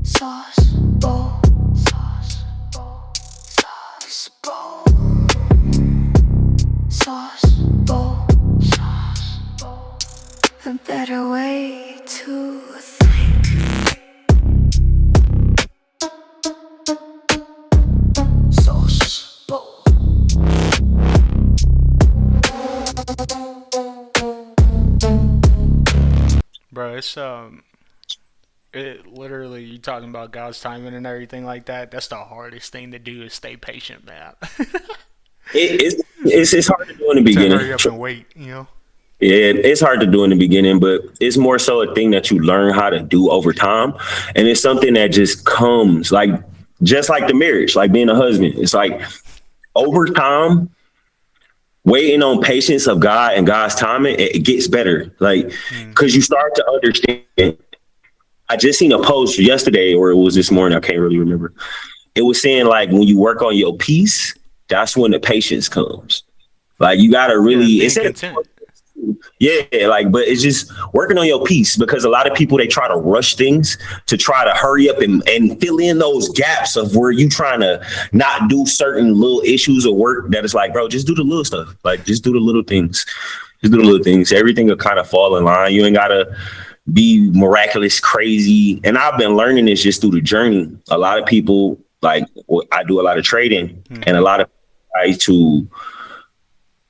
Sauce bowl, sauce bowl, sauce bowl, sauce bowl, sauce bowl. A better way to think. Sauce bowl. Bro, it literally, you talking about God's timing and everything like that. That's the hardest thing to do is stay patient, man. It's hard to do in the To beginning. hurry up and wait, you know? Yeah, it's hard to do in the beginning, but it's more so a thing that you learn how to do over time. And it's something that just comes like, just like the marriage, like being a husband. It's like over time, waiting on patience of God and God's timing, it gets better. Like, cause you start to understand. I just seen a post yesterday, or it was this morning, I can't really remember. It was saying like, when you work on your peace, that's when the patience comes. Like you gotta really, Being it's content. yeah, like, but it's just working on your piece, because a lot of people, they try to rush things to try to hurry up and fill in those gaps of where you trying to not do certain little issues or work that is like, bro, just do the little stuff. Like, just do the little things. Just do the little things. Everything will kind of fall in line. You ain't gotta be miraculous, crazy. And I've been learning this just through the journey. A lot of people, like, I do a lot of trading, and a lot of try to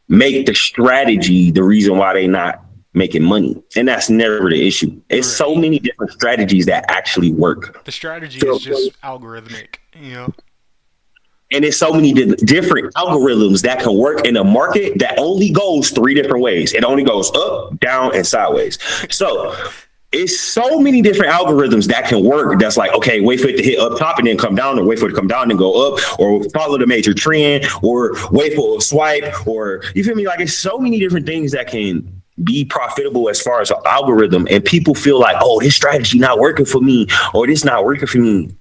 make the strategy the reason why they not making money. And that's never the issue. It's so many different strategies that actually work. The strategy is just algorithmic, you know? And it's so many different algorithms that can work in a market that only goes three different ways. It only goes up, down, and sideways. So it's so many different algorithms that can work. That's like, okay, wait for it to hit up top and then come down, or wait for it to come down and go up, or follow the major trend, or wait for a swipe, or you feel me? Like, it's so many different things that can be profitable as far as an algorithm. And people feel like, oh, this strategy not working for me, or this not working for me.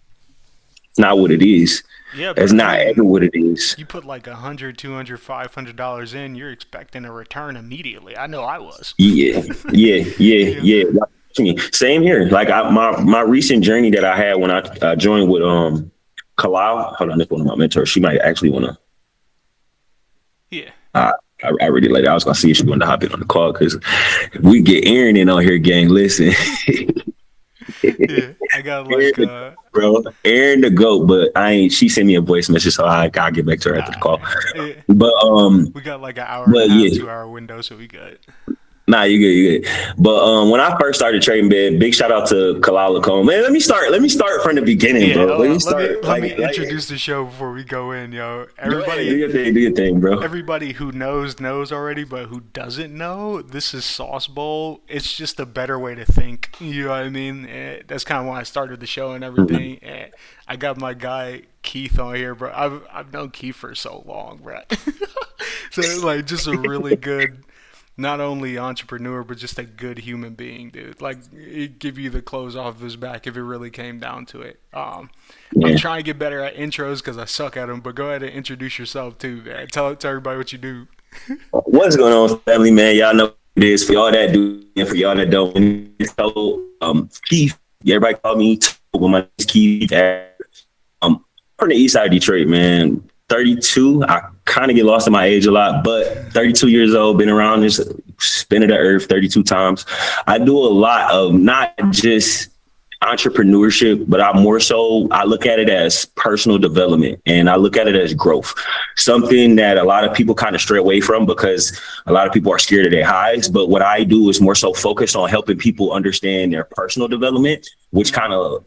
It's not what it is. Yeah, It's not ever what it is. You put like $100, $200, $500 in, you're expecting a return immediately. I know I was. Yeah. Same here. Like my recent journey that I had when I joined with Kalal. Hold on, that's one of my mentors. She might actually want to. Yeah. I really like that. I was gonna see if she wanted to hop in on the call, because we get Aaron in on here, gang. Listen. Yeah, I got like bro, Aaron the GOAT, but she sent me a voice message, so I'll get back to her after the call. Yeah. But we got like an hour and a half, 2 hour window, so we good. Nah, you good. But when I first started trading, man, big shout out to Kalal Lacombe. Man, let me start from the beginning, bro. Let me introduce the show before we go in, yo. Everybody, do your thing, bro. Everybody who knows already, but who doesn't know, this is SauceBowl. It's just a better way to think. You know what I mean? That's kind of why I started the show and everything. I got my guy Keith on here, bro. I've known Keith for so long, bro. So it's like just a really good, not only entrepreneur, but just a good human being, dude. Like, he'd give you the clothes off his back if it really came down to it. I'm trying to get better at intros because I suck at them, but go ahead and introduce yourself too, man. Tell everybody what you do. What's going on, family, man? Y'all know what it is. For y'all that do, and for y'all that don't. So, Keith, everybody call me, but my name's Keith. I'm from the east side of Detroit, man. 32. I kind of get lost in my age a lot, but 32 years old, been around this spin of the earth 32 times. I do a lot of not just entrepreneurship, but I look at it as personal development, and I look at it as growth. Something that a lot of people kind of stray away from because a lot of people are scared of their highs. But what I do is more so focused on helping people understand their personal development, which kind of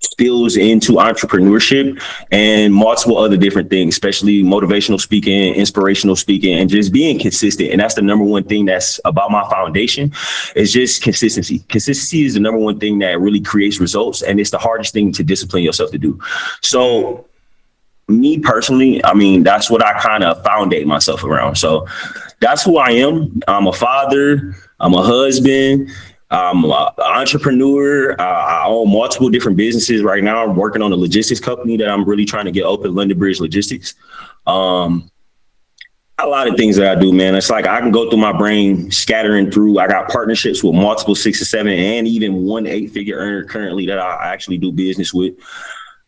spills into entrepreneurship and multiple other different things, especially motivational speaking, inspirational speaking, and just being consistent. And that's the number one thing that's about my foundation, is just consistency. Consistency is the number one thing that really creates results, and it's the hardest thing to discipline yourself to do. So me personally, I mean, that's what I kind of foundate myself around. So that's who I am. I'm a father. I'm a husband. I'm an entrepreneur. I own multiple different businesses right now. I'm working on a logistics company that I'm really trying to get open, London Bridge Logistics. I A lot of things that I do, man. It's like I can go through my brain scattering through. I got partnerships with multiple 6 or 7 and even one 8-figure earner currently that I actually do business with.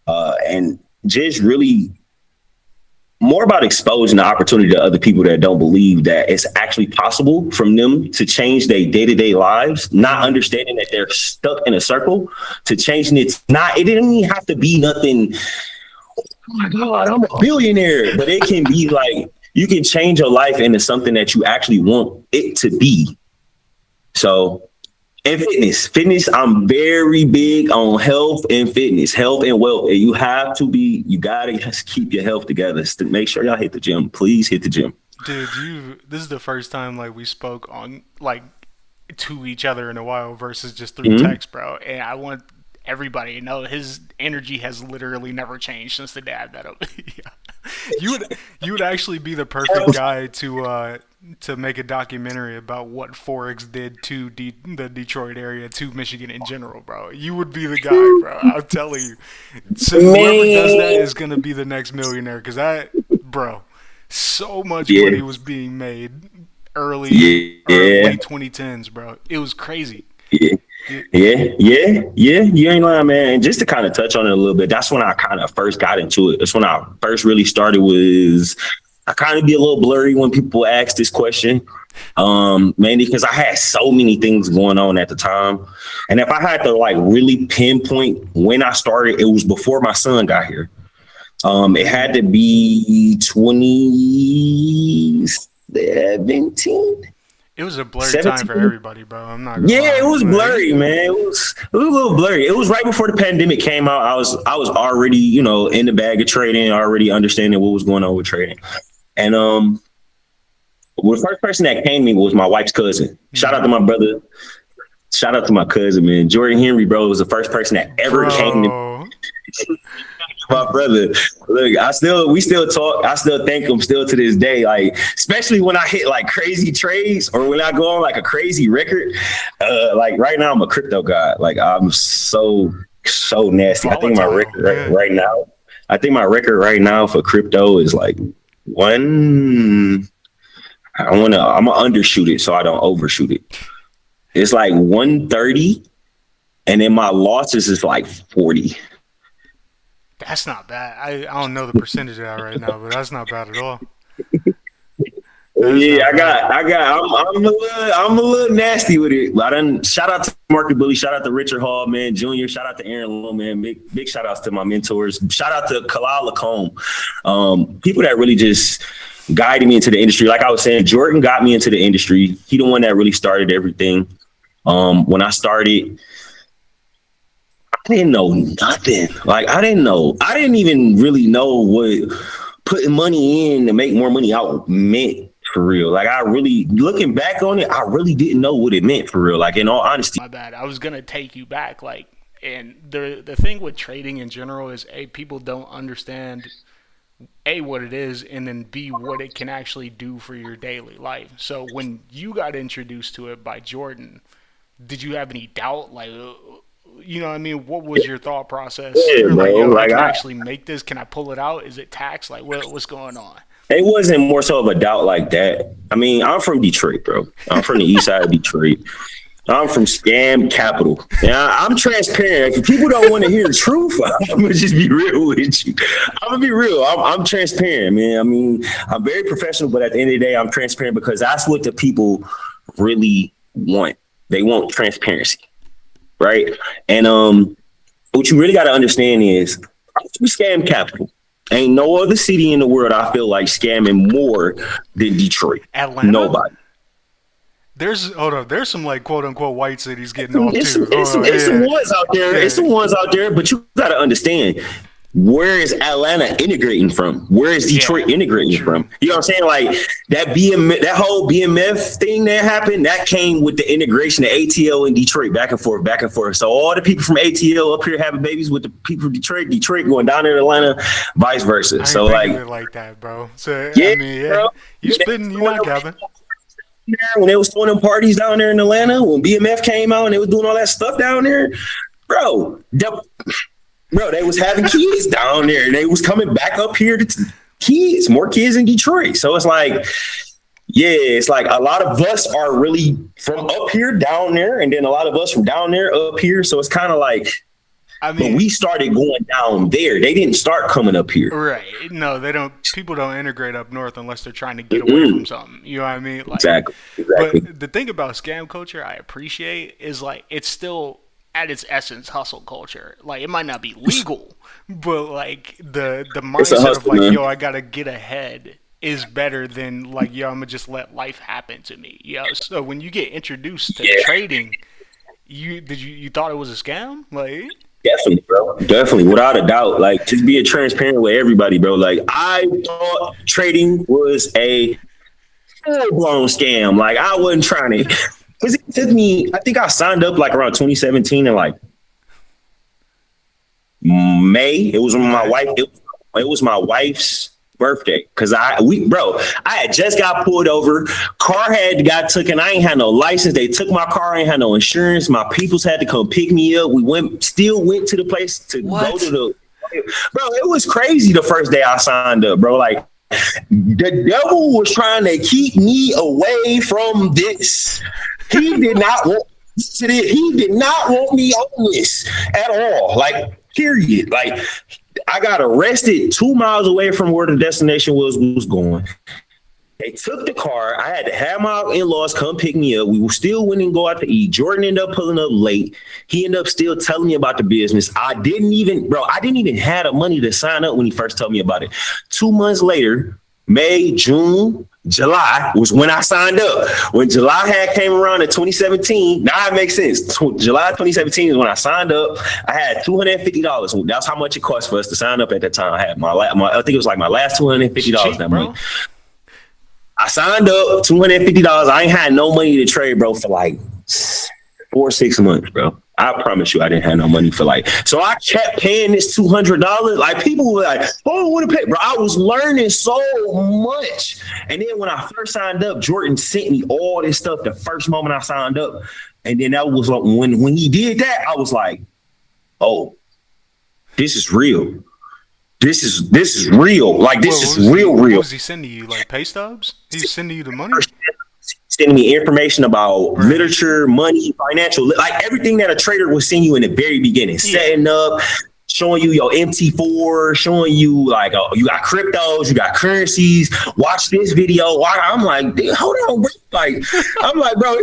And just really more about exposing the opportunity to other people that don't believe that it's actually possible from them to change their day-to-day lives, not understanding that they're stuck in a circle, to changing it. It didn't even have to be nothing, oh my God, I'm a billionaire, but it can be like, you can change your life into something that you actually want it to be. So, and fitness, I'm very big on health and fitness, health and wealth. And you gotta keep your health together. So make sure y'all hit the gym. Please hit the gym. Dude, this is the first time like we spoke on like to each other in a while versus just through text, bro. And I want everybody to know his energy has literally never changed since the day I met him. You would actually be the perfect guy to make a documentary about what forex did to the Detroit area, to Michigan in general, bro. You would be the guy, bro. I'm telling you. So whoever does that is gonna be the next millionaire. Because so much money was being made early late 2010s, bro. It was crazy. Yeah. You ain't lying, man. And just to kind of touch on it a little bit, that's when I kind of first got into it. That's when I first really started. I kind of be a little blurry when people ask this question, mainly because I had so many things going on at the time. And if I had to like really pinpoint when I started, it was before my son got here. It had to be 2017. It was a blurry time for everybody, bro. I'm not gonna lie. It was blurry, man. It was a little blurry. It was right before the pandemic came out. I was already, in the bag of trading, already understanding what was going on with trading. And the first person that came to me was my wife's cousin. Shout out to my brother. Shout out to my cousin, man. Jordan Henry, bro, was the first person that ever came to me. My brother, look, we still talk. I still thank him still to this day. Like, especially when I hit like crazy trades or when I go on like a crazy record. Like right now, I'm a crypto guy. Like I'm so nasty. I think my record right now for crypto is like I'm gonna undershoot it so I don't overshoot it. It's like 130, and then my losses is like 40. That's not bad. I don't know the percentage of that right now, but that's not bad at all. I'm a little nasty with it. Shout out to Marq Bully, shout out to Richard Hall, man, Junior, shout out to Aaron Lowe, man. Big shout outs to my mentors. Shout out to Kalal Lacombe. People that really just guided me into the industry. Like I was saying, Jordan got me into the industry. He the one that really started everything. When I started, I didn't know nothing. Like I didn't even really know what putting money in to make more money out meant for real. Like looking back on it, I really didn't know what it meant for real. Like in all honesty. My bad. I was gonna take you back. Like, and the thing with trading in general is people don't understand what it is, and then B, what it can actually do for your daily life. So when you got introduced to it by Jordan, did you have any doubt? Like, you know what I mean? What was your thought process? Yeah, bro. I can actually make this. Can I pull it out? Is it tax? Like, what's going on? It wasn't more so of a doubt like that. I mean, I'm from Detroit, bro. I'm from the east side of Detroit. I'm from scam capital. Now, I'm transparent. If people don't want to hear the truth, I'm going to just be real with you. I'm going to be real. I'm transparent, man. I mean, I'm very professional, but at the end of the day, I'm transparent because that's what the people really want. They want transparency, right? And what you really got to understand is we scam capital. Ain't no other city in the world I feel like scamming more than Detroit. Atlanta? Nobody. There's some like quote unquote white cities getting off too. It's some ones out there. It's some ones out there, but you gotta understand, where is Atlanta integrating from? Where is Detroit integrating from? You know what I'm saying? Like that whole BMF thing that happened, that came with the integration of ATL and Detroit back and forth. So all the people from ATL up here having babies with the people from Detroit going down there to Atlanta, vice versa. So like that, bro. So I mean, bro. You not capping. When they was throwing them parties down there in Atlanta, when BMF came out and they was doing all that stuff down there, bro, they was having kids down there and they was coming back up here to more kids in Detroit. So it's like, yeah, it's like a lot of us are really from up here down there, and then a lot of us from down there up here. So it's kind of like, but we started going down there. They didn't start coming up here. Right. No, they don't. People don't integrate up north unless they're trying to get away from something. You know what I mean? Like, exactly. But the thing about scam culture I appreciate is like it's still at its essence hustle culture. Like it might not be legal, but like the mindset hustle, of like, man. yo, I gotta get ahead is better than like, yo, I'm gonna just let life happen to me. Yo, so when you get introduced to trading, you thought it was a scam? Like, definitely, bro. Definitely, without a doubt. Like, just being transparent with everybody, bro. Like, I thought trading was a full-blown scam. Like, I wasn't trying to. Because it took me, I think I signed up like around 2017 and like May. It was when my wife, it was my wife's birthday. Cause I had just got pulled over. Car got taken. I ain't had no license. They took my car. I ain't had no insurance. My peoples had to come pick me up. We still went to the place to go to the, bro, it was crazy the first day I signed up, bro. Like, the devil was trying to keep me away from this. He did not want He did not want me on this at all. Like, period. Like, I got arrested 2 miles away from where the destination was going. They took the car. I had to have my in-laws come pick me up. We still went and go out to eat. Jordan ended up pulling up late. He ended up still telling me about the business. I didn't even have the money to sign up when he first told me about it. 2 months later, May, June, July was when I signed up. When July came around in 2017, now it makes sense. July 2017 is when I signed up. I had $250. That's how much it cost for us to sign up at that time. I had I think it was like my last $250 that month. I signed up, $250. I ain't had no money to trade, bro, for like 4 or 6 months, bro. I promise you, I didn't have no money for like. So I kept paying this $200. Like, people were like, "Oh, I want to pay," bro. I was learning so much. And then when I first signed up, Jordan sent me all this stuff the first moment I signed up. And then that was like when he did that, I was like, "Oh, this is real. This is real. Like, this is real. What was he sending you? Like pay stubs? He's sending you the money? Sending me information about literature, money, financial, like everything that a trader will send you in the very beginning, setting up, showing you your MT4, showing you like, you got cryptos, you got currencies, watch this video. I'm like, dude, hold on, bro. Like, I'm like, bro,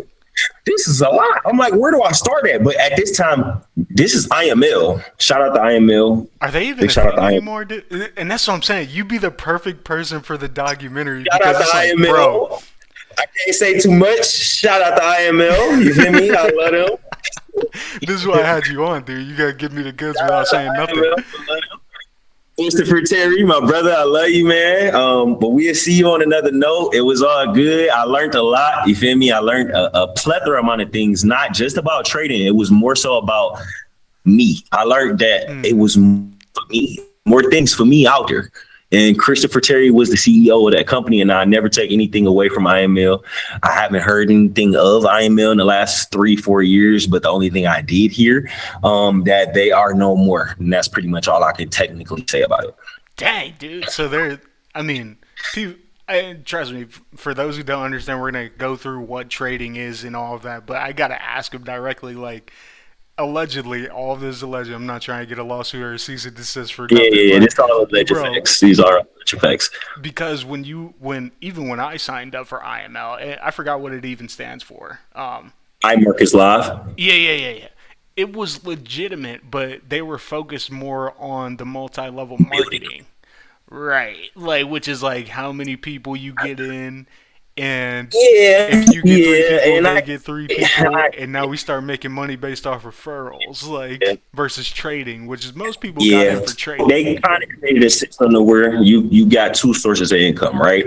this is a lot. I'm like, where do I start at? But at this time, this is IML. Shout out to IML. Are they even a thing anymore, dude? And that's what I'm saying. You'd be the perfect person for the documentary. Shout out to IML. Like, bro, I can't say too much. Shout out to IML. You feel me? I love them. This is why I had you on, dude. You gotta give me the goods without saying nothing. Christopher Terry, my brother, I love you, man. But we'll see you on another note. It was all good. I learned a lot. You feel me? I learned a plethora amount of things, not just about trading. It was more so about me. I learned that it was for me, more things for me out there. And Christopher Terry was the CEO of that company, and I never take anything away from IML. I haven't heard anything of IML in the last 3-4 years, but the only thing I did hear, that they are no more. And that's pretty much all I can technically say about it. Dang, dude. So trust me, for those who don't understand, we're going to go through what trading is and all of that, but I got to ask them directly, like, allegedly, all of this is alleged. I'm not trying to get a lawsuit or a cease and desist for nothing. Yeah, it's all alleged facts. These are alleged facts. Because when I signed up for IML, I forgot what it even stands for. Marq is live. Yeah. It was legitimate, but they were focused more on the multi-level marketing, right? Like, which is like how many people you get in. And if you get 3 people, they get 3 people, and now we start making money based off referrals, like versus trading, which is most people got in for trading. They kind of created a system to where you got 2 sources of income, right?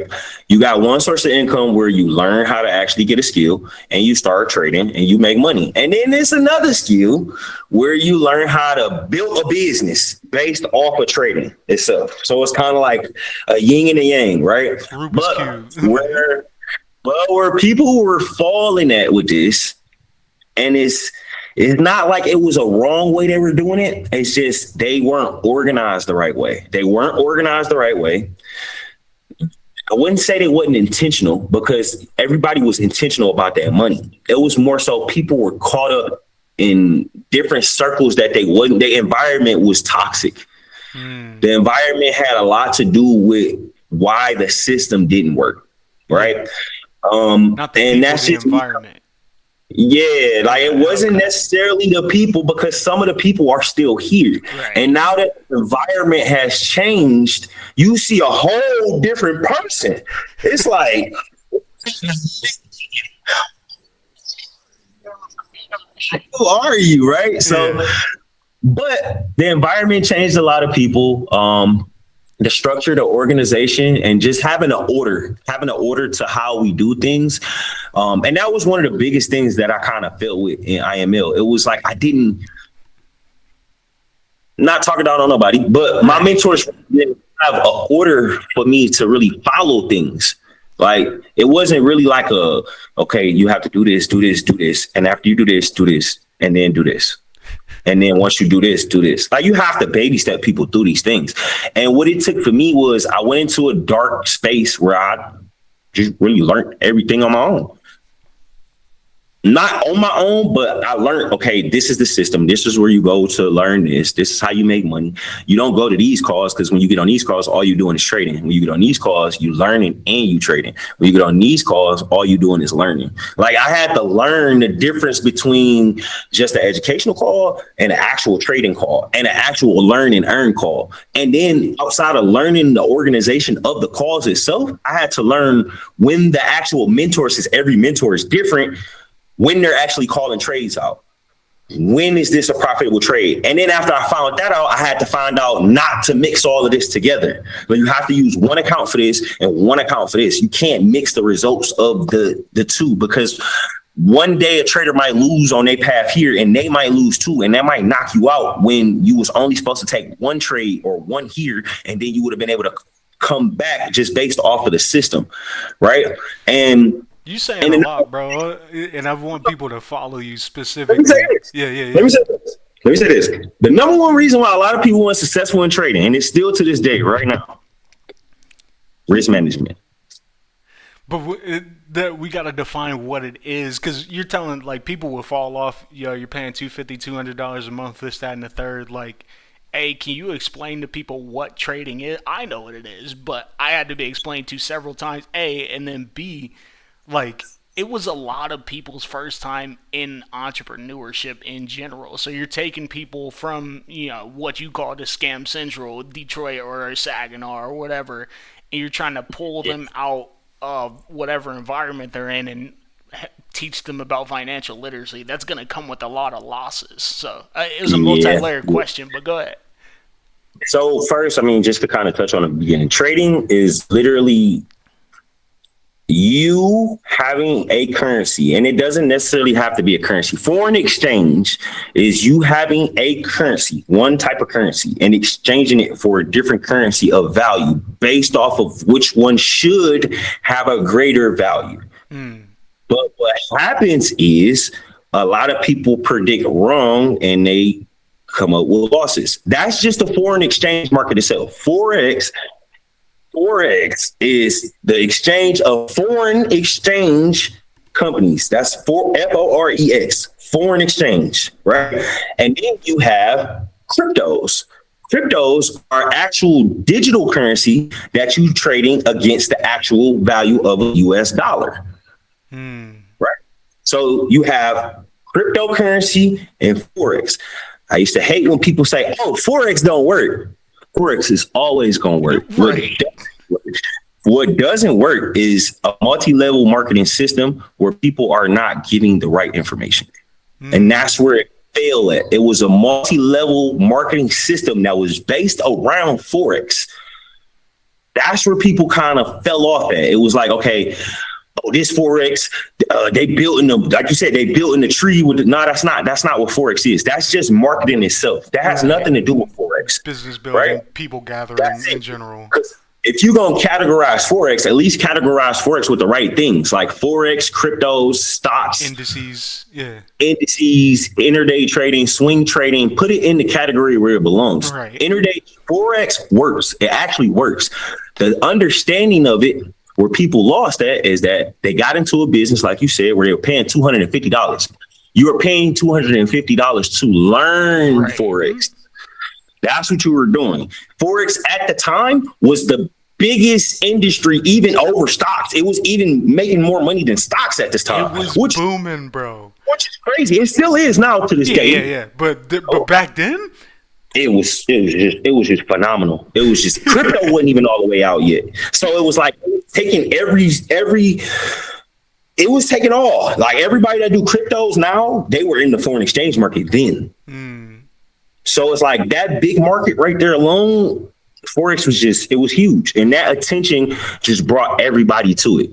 You got one source of income where you learn how to actually get a skill, and you start trading, and you make money. And then there's another skill where you learn how to build a business based off of trading itself. So it's kind of like a yin and a yang, right? Rubik's Cube. Where people were falling at with this, and it's not like it was a wrong way they were doing it. It's just they weren't organized the right way. I wouldn't say they wasn't intentional because everybody was intentional about that money. It was more so people were caught up in different circles that they wasn't. The environment was toxic. The environment had a lot to do with why the system didn't work, right? Not the and people, that's the just environment. Yeah, like it wasn't necessarily the people because some of the people are still here. Right. And now that the environment has changed, you see a whole different person. It's like, who are you, right? So, but the environment changed a lot of people. The structure, the organization, and just having an order to how we do things. And that was one of the biggest things that I kind of felt with in IML. It was like, not talking down on nobody, but my mentors didn't have an order for me to really follow things. Like, it wasn't really like okay, you have to do this, do this, do this. And after you do this, and then do this. And then once you do this, do this. Like, you have to baby step people through these things. And what it took for me was I went into a dark space where I just really learned everything on my own. Not on my own, but I learned, okay, this is the system. This is where you go to learn this. This is how you make money. You don't go to these calls because when you get on these calls, all you're doing is trading. When you get on these calls, you learning and you trading. When you get on these calls, all you doing is learning. Like, I had to learn the difference between just the educational call and an actual trading call and an actual learn and earn call. And then outside of learning the organization of the calls itself, I had to learn when the actual mentors, because every mentor is different, when they're actually calling trades out. When is this a profitable trade? And then after I found that out, I had to find out not to mix all of this together. But you have to use one account for this and one account for this. You can't mix the results of the two, because one day a trader might lose on their path here and they might lose too. And that might knock you out when you was only supposed to take one trade or one here. And then you would have been able to come back just based off of the system. Right. And you saying a lot, bro, and I want people to follow you specifically. Yeah. Let me say this. The number one reason why a lot of people weren't successful in trading, and it's still to this day right now, risk management. But that we got to define what it is, because you're telling, like, people will fall off. You're paying $250, $200 a month, this, that, and the third. Like, A, can you explain to people what trading is? I know what it is, but I had to be explained to several times. A, and then B, like, it was a lot of people's first time in entrepreneurship in general. So you're taking people from, what you call the Scam Central, Detroit or Saginaw or whatever, and you're trying to pull them out of whatever environment they're in and teach them about financial literacy. That's going to come with a lot of losses. So it was a multi-layered question, but go ahead. So first, just to kind of touch on the beginning, trading is literally you having a currency, and it doesn't necessarily have to be a currency. Foreign exchange is you having a currency, one type of currency, and exchanging it for a different currency of value based off of which one should have a greater value. But what happens is a lot of people predict wrong and they come up with losses. That's just the foreign exchange market itself. Forex is the exchange of foreign exchange companies. That's FOREX, foreign exchange, right? And then you have cryptos. Cryptos are actual digital currency that you're trading against the actual value of a US dollar, right? So you have cryptocurrency and Forex. I used to hate when people say, oh, Forex don't work. Forex is always going to work. Right. What doesn't work is a multi-level marketing system where people are not getting the right information. And that's where it failed at. It was a multi-level marketing system that was based around Forex. That's where people kind of fell off at. It was like, okay, this Forex, they built in the, like you said, they built in the tree with that's not what Forex is. That's just marketing itself. That has nothing to do with Forex. Business building, right? People gathering in general. If you're going to categorize Forex, at least categorize Forex with the right things like Forex, cryptos, stocks, indices, intraday trading, swing trading, put it in the category where it belongs. Right. Intraday Forex works. It actually works. The understanding of it Where people lost that is that they got into a business, like you said, where they were paying $250. You were paying $250 to learn Right. forex. That's what you were doing. Forex at the time was the biggest industry, even over stocks. It was even making more money than stocks at this time. It was booming, bro. Which is crazy. It still is now to this day. Yeah. But back then, it was just phenomenal. It was just crypto wasn't even all the way out yet. So it was like taking it was taking all. Like everybody that do cryptos now, they were in the foreign exchange market then. So it's like that big market right there alone, forex it was huge. And that attention just brought everybody to it.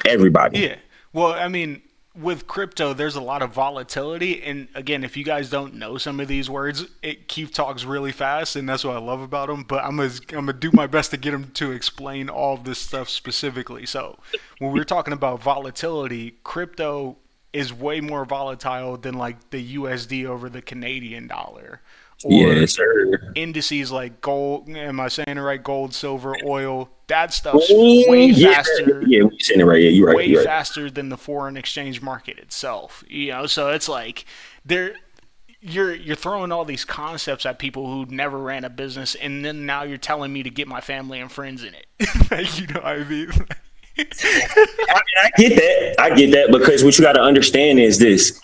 Everybody. Yeah. Well, I mean, with crypto, there's a lot of volatility. And again, if you guys don't know some of these words, Keith talks really fast, and that's what I love about him. But I'm gonna do my best to get him to explain all of this stuff specifically. So when we're talking about volatility, crypto is way more volatile than like the USD over the Canadian dollar. Or yes, sir. Indices like gold, am I saying it right? Gold, silver, oil, that stuff's way faster. Yeah, you're saying it right. Yeah, you're right. Way faster than the foreign exchange market itself. You know, so it's like you're throwing all these concepts at people who never ran a business, and then now you're telling me to get my family and friends in it. You know what I mean? I get that because what you got to understand is this.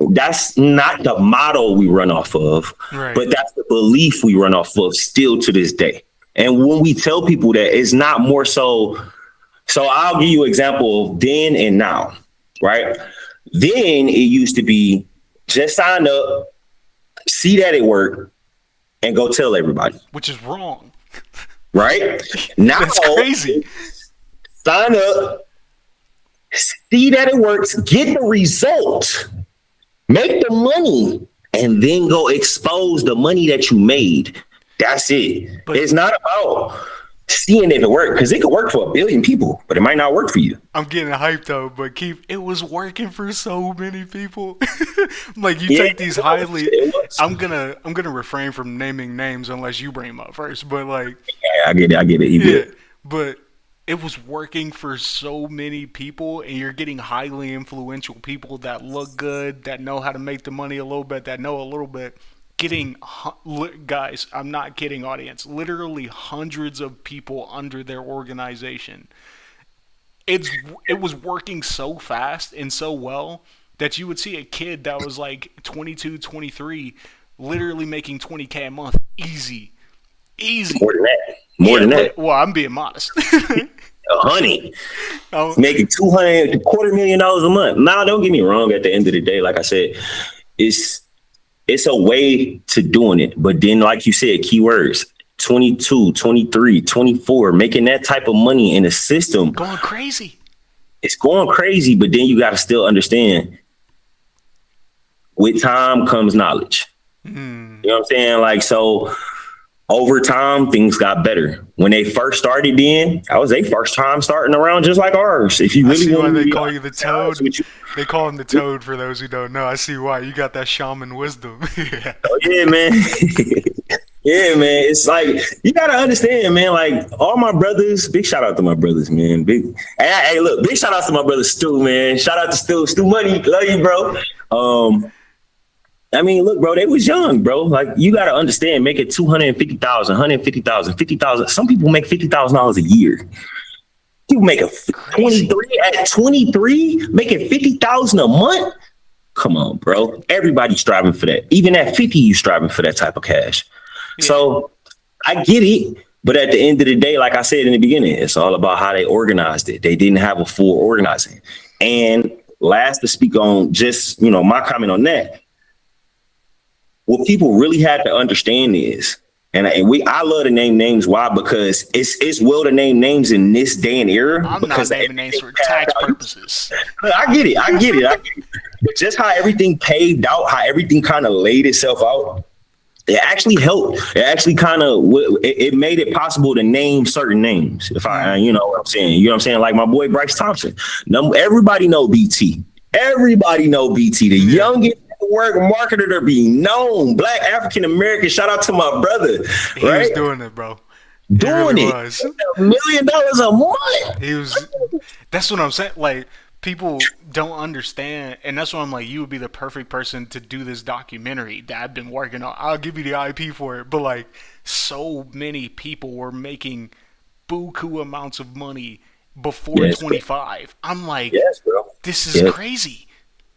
That's not the model we run off of, right, but that's the belief we run off of still to this day. And when we tell people that, it's not more so I'll give you an example of then and now, right? Then it used to be just sign up, see that it worked, and go tell everybody. Which is wrong. Right? Now, that's crazy. Sign up, see that it works, get the result, make the money, and then go expose the money that you made. That's it. But it's not about seeing if it works, because it could work for 1 billion people, but it might not work for you. I'm getting hyped though, but Keith, it was working for so many people. Like you take these highly. I'm gonna refrain from naming names unless you bring them up first. But like, yeah, I get it. You good. But it was working for so many people, and you're getting highly influential people that look good, that know how to make the money a little bit, that know a little bit. Getting, guys, I'm not kidding, audience, literally hundreds of people under their organization. It was working so fast and so well that you would see a kid that was like 22, 23, literally making $20K a month. Easy. More than that. Well, I'm being modest. Honey, making $250,000 a month. Now, don't get me wrong. At the end of the day, like I said, it's a way to doing it. But then, like you said, keywords, 22, 23, 24, making that type of money in a system. Going crazy. It's going crazy, but then you got to still understand, with time comes knowledge. You know what I'm saying? Like, so over time, things got better. When they first started then, that was their first time starting around just like ours. If you really want to, they call you the toad. They call him the toad for those who don't know. I see why. You got that shaman wisdom. Yeah. Oh, yeah, man. Yeah, man. It's like, you got to understand, man, like all my brothers, big shout out to my brothers, man. Hey, look, big shout out to my brother Stu, man. Shout out to Stu Money. Love you, bro. I mean, look, bro, they was young, bro. Like, you got to understand, make it $250,000, $150,000, $50,000. Some people make $50,000 a year. You make a 23, making $50,000 a month. Come on, bro. Everybody's striving for that. Even at 50, you striving for that type of cash. Yeah. So I get it. But at the end of the day, like I said in the beginning, it's all about how they organized it. They didn't have a full organizing. And last to speak on just, my comment on that. What people really had to understand is, I love to name names. Why? Because it's well to name names in this day and era. I'm because not naming names for tax purposes. I get it. But just how everything paved out, how everything kind of laid itself out, it actually helped. It actually kind of it made it possible to name certain names. If you know what I'm saying. You know what I'm saying? Like my boy Bryce Thompson. Everybody know BT. The youngest work marketer to be known, Black African American. Shout out to my brother. He was doing it, bro. He really doing it. was. $1 million a month. He was. That's what I'm saying. Like, people don't understand, and that's why I'm like, you would be the perfect person to do this documentary that I've been working on. I'll give you the IP for it, but like, so many people were making buku amounts of money before Yes, bro. 25. I'm like, Yes, bro. this is Yes. crazy.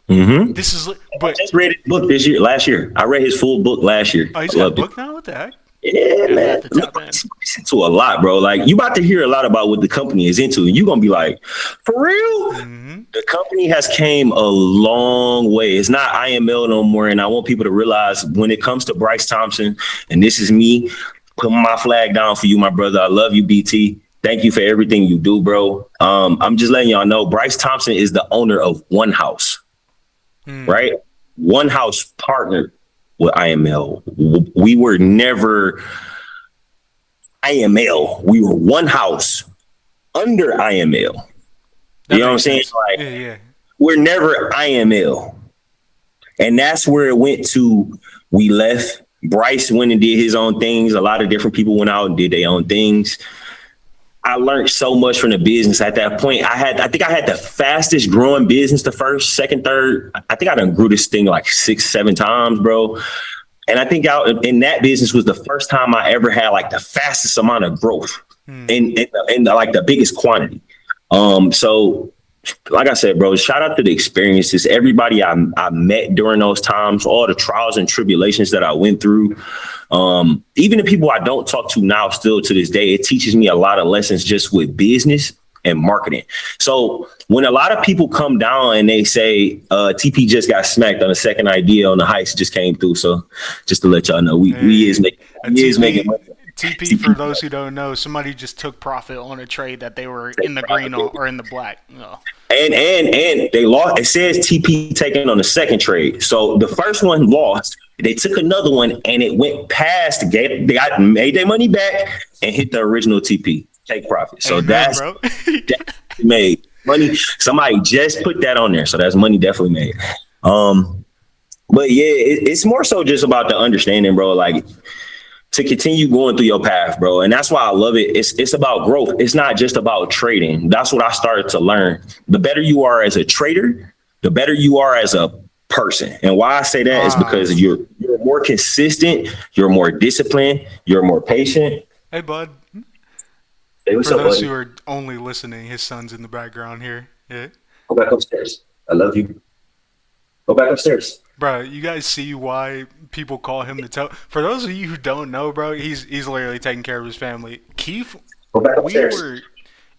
Mm-hmm. This is, I but just read his book last year. I read his full book last year. oh, he's I got a loved it. book now. What the heck? Yeah, I'm man. at the top end. Listen to a lot, bro. Like, you about to hear a lot about what the company is into, and you're gonna be like, for real? Mm-hmm. The company has came a long way. It's not IML no more, and I want people to realize when it comes to Bryce Thompson, and this is me putting my flag down for you, my brother. I love you, BT. Thank you for everything you do, bro. I'm just letting y'all know Bryce Thompson is the owner of One House, right? One House partnered with IML. We were never IML. We were One House under IML. That You know what I'm makes saying? sense. Like, Yeah. we're never IML. And that's where it went to. We left. Bryce went and did his own things. A lot of different people went out and did their own things. I learned so much from the business at that point. I think I had the fastest growing business, the first, second, third. I think I done grew this thing like 6-7 times, bro. And I think out in that business was the first time I ever had like the fastest amount of growth in like the biggest quantity. So like I said, bro, shout out to the experiences, everybody I met during those times, all the trials and tribulations that I went through. Even the people I don't talk to now, still to this day, it teaches me a lot of lessons just with business and marketing. So when a lot of people come down and they say TP just got smacked on a second idea on the heist just came through. So just to let y'all know, we is making money. TP, for those who don't know, somebody just took profit on a trade that they were in the green on, or in the black. Oh. And they lost. It says TP taking on the second trade. So the first one lost. They took another one and it went past. They made their money back and hit the original TP. Take profit. So that's made money. Somebody just put that on there. So that's money definitely made. But yeah, it's more so just about the understanding, bro. Like, to continue going through your path, bro. And that's why I love it. It's about growth. It's not just about trading. That's what I started to learn. The better you are as a trader, the better you are as a person. And why I say that is because you're more consistent, you're more disciplined, you're more patient. Hey, bud. Hey, what's For up, those buddy? who are only listening, his son's in the background here. Yeah. Go back upstairs. I love you. Go back upstairs. Bro, you guys see why people call him the toe? For those of you who don't know, bro, he's literally taking care of his family. Keith, Go back upstairs.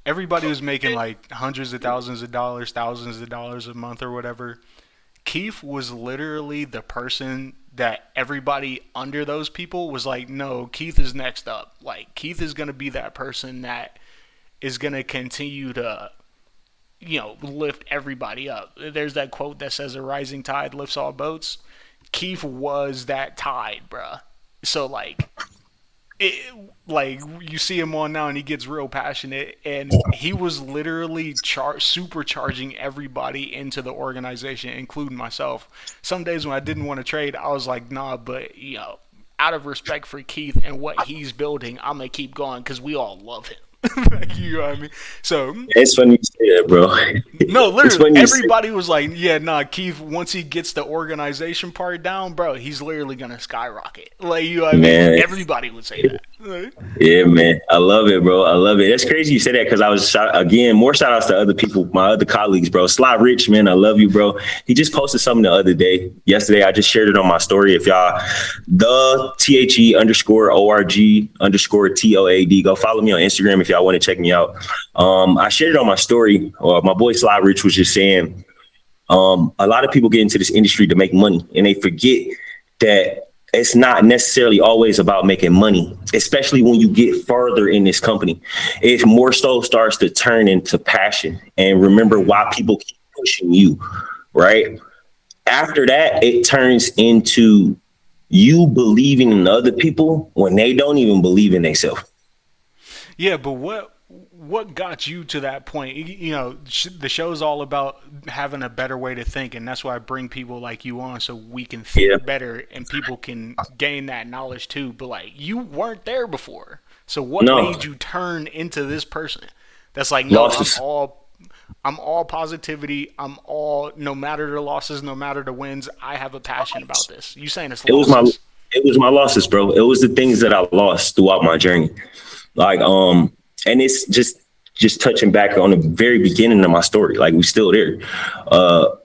everybody was making like hundreds of thousands of dollars a month or whatever. Keith was literally the person that everybody under those people was like, no, Keith is next up. Like, Keith is going to be that person that is going to continue to, lift everybody up. There's that quote that says a rising tide lifts all boats. Keith was that tide, bruh. So, like you see him on now and he gets real passionate, and he was literally supercharging everybody into the organization, including myself. Some days when I didn't want to trade, I was like, nah, but, out of respect for Keith and what he's building, I'm going to keep going because we all love him. You know what I mean? So it's funny you say that, bro. No, literally, everybody was like, yeah, nah, Keith, once he gets the organization part down, bro, he's literally going to skyrocket. Like, you know what I mean? Everybody would say that. Right? Yeah, man. I love it, bro. I love it. That's crazy you say that because I was, more shout outs to other people, my other colleagues, bro. Sly Rich, man, I love you, bro. He just posted something the other day. Yesterday, I just shared it on my story. If y'all, the THE_ORG_TOAD, go follow me on Instagram if y'all want to check me out. I shared it on my story. My boy Sly Rich was just saying, a lot of people get into this industry to make money and they forget that it's not necessarily always about making money, especially when you get further in this company. It more so starts to turn into passion and remember why people keep pushing you, right? After that, it turns into you believing in other people when they don't even believe in themselves. Yeah, but what got you to that point? You know, the show's all about having a better way to think, and that's why I bring people like you on so we can Yeah. think better and people can gain that knowledge too. But like, you weren't there before, so what No. made you turn into this person? That's like, no, Losses. I'm all positivity. I'm all, no matter the losses, no matter the wins. I have a passion about this. You saying it's It was my losses? it was my losses, bro. It was the things that I lost throughout my journey. Like and it's just touching back on the very beginning of my story. Like we still there. The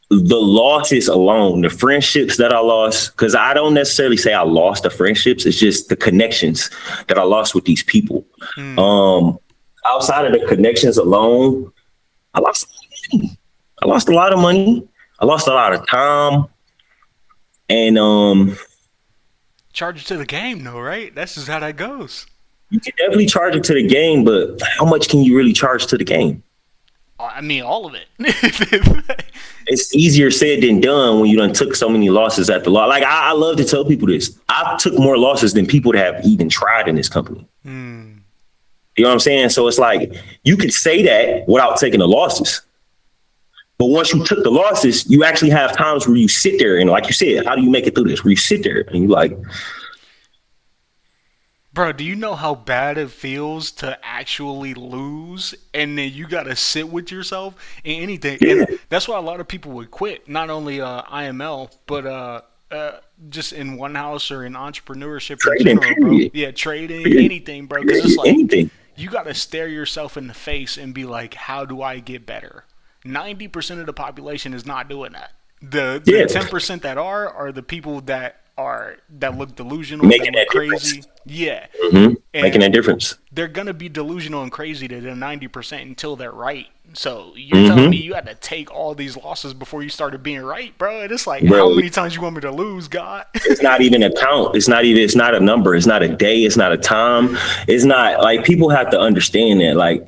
losses alone, the friendships that I lost, because I don't necessarily say I lost the friendships, it's just the connections that I lost with these people. Outside of the connections alone, I lost a lot of money. I lost a lot of money. I lost a lot of time. And Charge it to the game, though, right? That's just how that goes. you can definitely charge it to the game, but how much can you really charge to the game? I mean, all of it. It's easier said than done when you done took so many losses at the law. Like I love to tell people this. I've took more losses than people that have even tried in this company. You know what I'm saying? So it's like you could say that without taking the losses. But once you took the losses, you actually have times where you sit there and, like you said, how do you make it through this? Where you sit there and you like, Bro, do you know how bad it feels to actually lose and then you got to sit with yourself in anything? Yeah. And that's why a lot of people would quit, not only IML, but just in one house or in entrepreneurship Trading, in general, bro. period. Yeah, trading, Period. anything, bro. Because it's like, anything. you got to stare yourself in the face and be like, how do I get better? 90% of the population is not doing that. The Yeah. 10% that are the people that look delusional, Making that look that difference. crazy. Yeah. Mhm. And Making that difference. they're gonna be delusional and crazy to the 90% until they're right. So you're telling me you had to take all these losses before you started being right, bro? And it's like, Bro. how many times you want me to lose, God? It's not even a count. It's not a number. It's not a day. It's not a time. It's not like people have to understand that. Like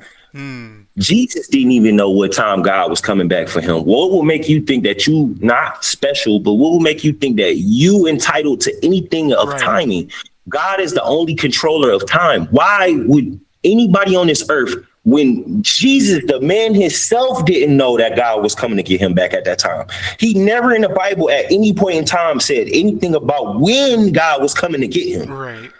Jesus didn't even know what time God was coming back for him. What will make you think that you not special, but what will make you think that you entitled to anything of Right. timing? God is the only controller of time. Why would anybody on this earth, when Jesus, the man himself, didn't know that God was coming to get him back at that time? He never in the Bible at any point in time said anything about when God was coming to get him. Right.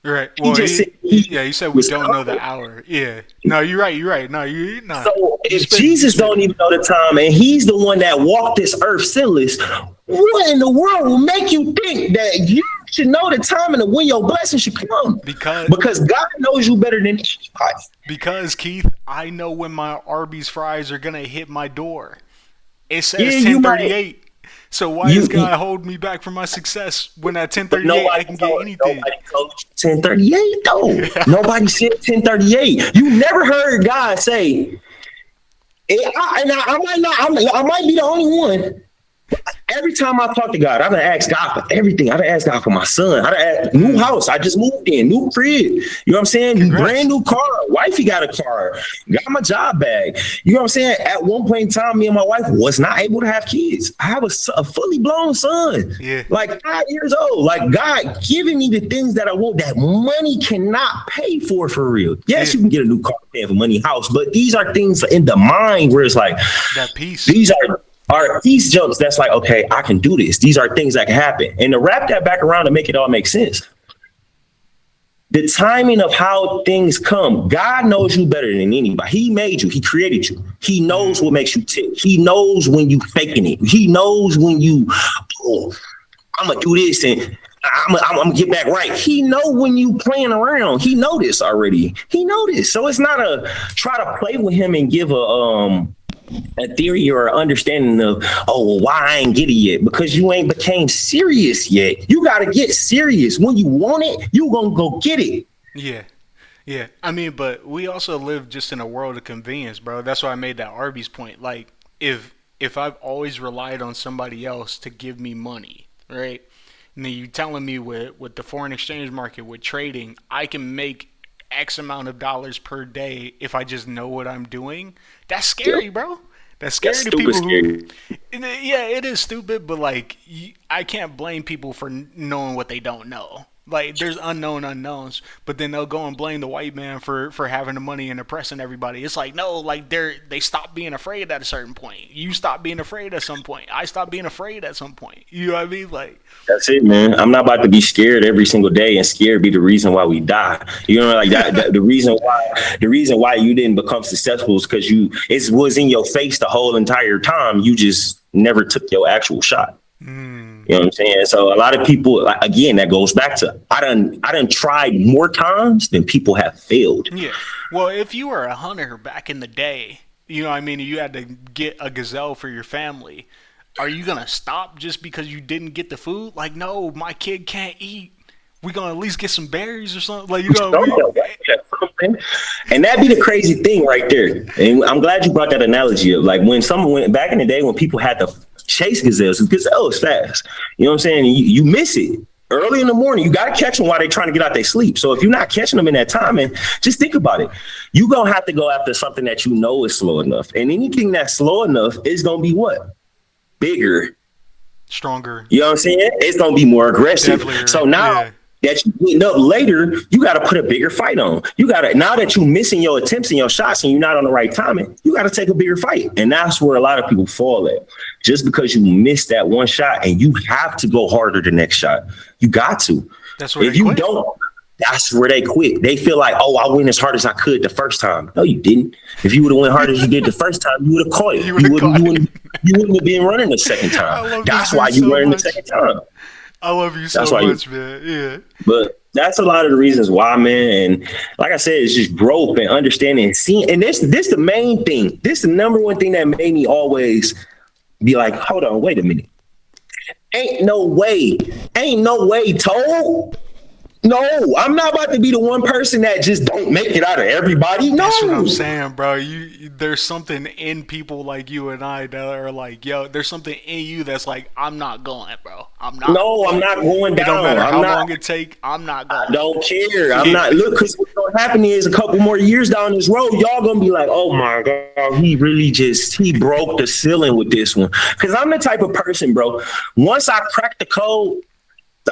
Right. Well, just said he said we was don't know the coming. hour. Yeah. No, you're right. You're right. No, you're not. So if Jesus don't even know the time and he's the one that walked this earth sinless, what in the world will make you think that you should know the time and when your blessing should come? Because God knows you better than anybody. Because Keith, I know when my Arby's fries are gonna hit my door. It says Yeah, you might- 10:38. So why is God holding me back from my success when at 10:38 I can get anything? Nobody told you 10:38 though. Nobody said 10:38. You never heard God say, I might be the only one. Every time I talk to God, I done ask God for everything. I done asked God for my son. I done asked, new house. I just moved in, new crib. You know what I'm saying? Congrats. Brand new car. Wifey got a car. Got my job back. You know what I'm saying? At one point in time, me and my wife was not able to have kids. I have a fully blown son. Yeah. Like 5 years old. Like God giving me the things that I want that money cannot pay for real. Yes, you can get a new car, paying for money, house, but these are things in the mind where it's like That peace. these are these jumps that's like, okay, I can do this. These are things that can happen. And to wrap that back around to make it all make sense. The timing of how things come, God knows you better than anybody. He made you. He created you. He knows what makes you tick. He knows when you faking it. He knows when you, I'm going to do this and I'm gonna get back right. He know when you playing around. He know this already. He know this. So it's not a try to play with him and give a theory or understanding of, why I ain't get it yet? Because you ain't became serious yet. You got to get serious. When you want it, you going to go get it. Yeah. Yeah. I mean, but we also live just in a world of convenience, bro. That's why I made that Arby's point. Like, if I've always relied on somebody else to give me money, right? And then you telling me with the foreign exchange market, with trading, I can make X amount of dollars per day if I just know what I'm doing. That's scary, bro. That's scary to people who. Yeah, it is stupid, but like, I can't blame people for knowing what they don't know. Like there's unknown unknowns, but then they'll go and blame the white man for having the money and oppressing everybody. It's like no, like they stop being afraid at a certain point. You stop being afraid at some point. I stopped being afraid at some point. You know what I mean? Like that's it, man. I'm not about to be scared every single day, and scared be the reason why we die. You know, like that the reason why you didn't become successful is because it was in your face the whole entire time. You just never took your actual shot. You know what I'm saying? So a lot of people, like, again, that goes back to I done tried more times than people have failed. Yeah. Well, if you were a hunter back in the day, you know what I mean, you had to get a gazelle for your family. Are you going to stop just because you didn't get the food? Like, no, my kid can't eat. We're going to at least get some berries or something. Like, you know what I mean? And that'd be the crazy thing right there. And I'm glad you brought that analogy up. Like when someone went back in the day when people had to chase gazelles fast. You know what I'm saying? You miss it. Early in the morning, you got to catch them while they're trying to get out their sleep. So if you're not catching them in that time, and just think about it, you're going to have to go after something that you know is slow enough. And anything that's slow enough is going to be what? Bigger. Stronger. You know what I'm saying? It's going to be more aggressive. Definitely. So now that you getting up later, you got to put a bigger fight on. You got to, now that you're missing your attempts and your shots and you're not on the right timing, you got to take a bigger fight. And that's where a lot of people fall at. Just because you missed that one shot and you have to go harder the next shot. You got to. That's where if you quit. Don't, that's where they quit. They feel like, oh, I went as hard as I could the first time. No, you didn't. If you would have went hard as you did the first time, you would have caught it. You wouldn't have been running the second time. That's why you running the second time. I love you so much, man. Yeah. But that's a lot of the reasons why, man. And like I said, it's just growth and understanding and seeing. And this the main thing. This the number one thing that made me always be like, hold on, wait a minute. Ain't no way, Toad. No, I'm not about to be the one person that just don't make it out of everybody. No. That's what I'm saying, bro. There's something in people like you and I that are like, yo, there's something in you that's like, I'm not going, bro. I'm not going down. It don't matter how long it take, I'm not going. I don't care. I'm not. Look, because what's going to happen is a couple more years down this road, y'all going to be like, oh my God, he broke the ceiling with this one. Because I'm the type of person, bro, once I crack the code,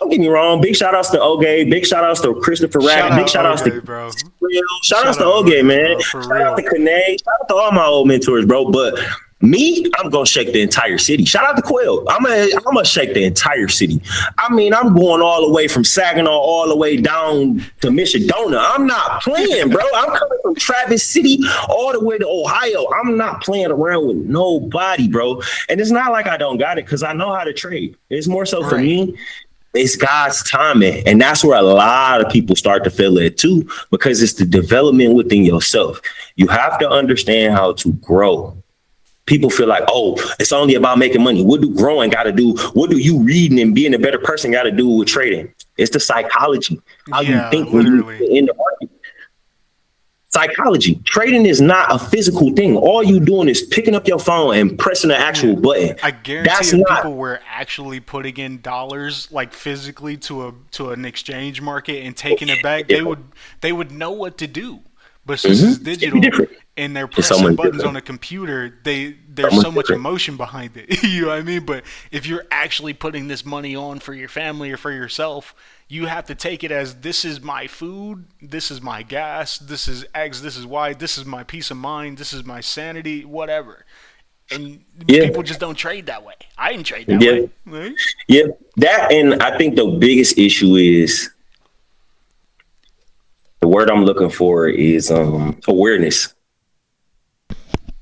don't get me wrong. Big shout outs to Oge. Big shout outs to Christopher Rack. Big shout outs to bro. Shout outs to Oge, man. Shout out to Kane. Shout out to all my old mentors, bro. But me, I'm gonna shake the entire city. Shout out to Quill. I'm gonna shake the entire city. I mean, I'm going all the way from Saginaw all the way down to Michigona. I'm not playing, bro. I'm coming from Traverse City all the way to Ohio. I'm not playing around with nobody, bro. And it's not like I don't got it because I know how to trade. It's more so for me. It's God's timing. And that's where a lot of people start to feel it too, because it's the development within yourself. You have to understand how to grow. People feel like, oh, it's only about making money. What do growing got to do? What do you reading and being a better person got to do with trading? It's the psychology. How you think when you're in the market. Psychology. Trading is not a physical thing. All you doing is picking up your phone and pressing the actual button. I guarantee if people were actually putting in dollars like physically to an exchange market and taking it back, they would know what to do. But since it's digital and they're pressing buttons on a computer, there's so much emotion behind it. You know what I mean? But if you're actually putting this money on for your family or for yourself, you have to take it as this is my food, this is my gas, this is X, this is Y, this is my peace of mind, this is my sanity, whatever. And people just don't trade that way. I didn't trade that way. Right? Yeah, that, and I think the biggest issue is, the word I'm looking for is awareness.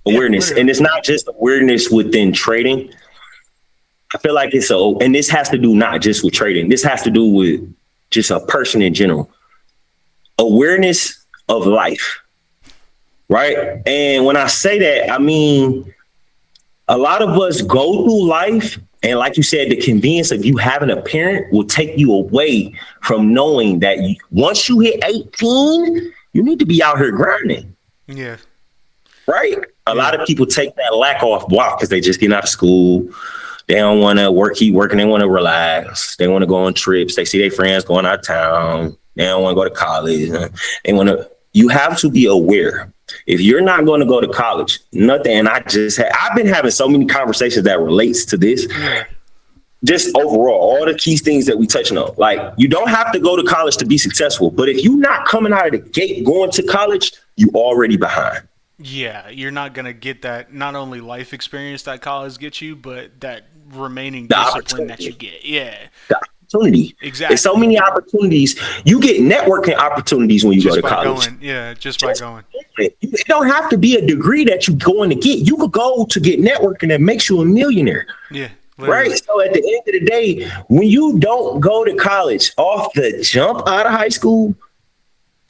Awareness. And it's not just awareness within trading. I feel like and this has to do not just with trading. This has to do with just a person in general. Awareness of life, right? And when I say that, I mean, a lot of us go through life, and like you said, the convenience of you having a parent will take you away from knowing that once you hit 18, you need to be out here grinding. Yeah. Right? A lot of people take that lack off block because they just get out of school. They don't want to keep working. They want to relax. They want to go on trips. They see their friends going out of town. They don't want to go to college. You have to be aware. If you're not going to go to college, nothing. And I've been having so many conversations that relates to this. just overall, all the key things that we touching on. Like, you don't have to go to college to be successful, but if you're not coming out of the gate going to college, you already behind. Yeah, you're not gonna get that not only life experience that college gets you, but that remaining The discipline that opportunity. you get. Yeah, The opportunity. exactly. There's so many opportunities. You get networking opportunities when you go Just to by college. going, yeah, just by going. It don't have to be a degree that you're going to get. You could go to get networking that makes you a millionaire. Yeah, literally. Right. So at the end of the day, when you don't go to college off the jump out of high school,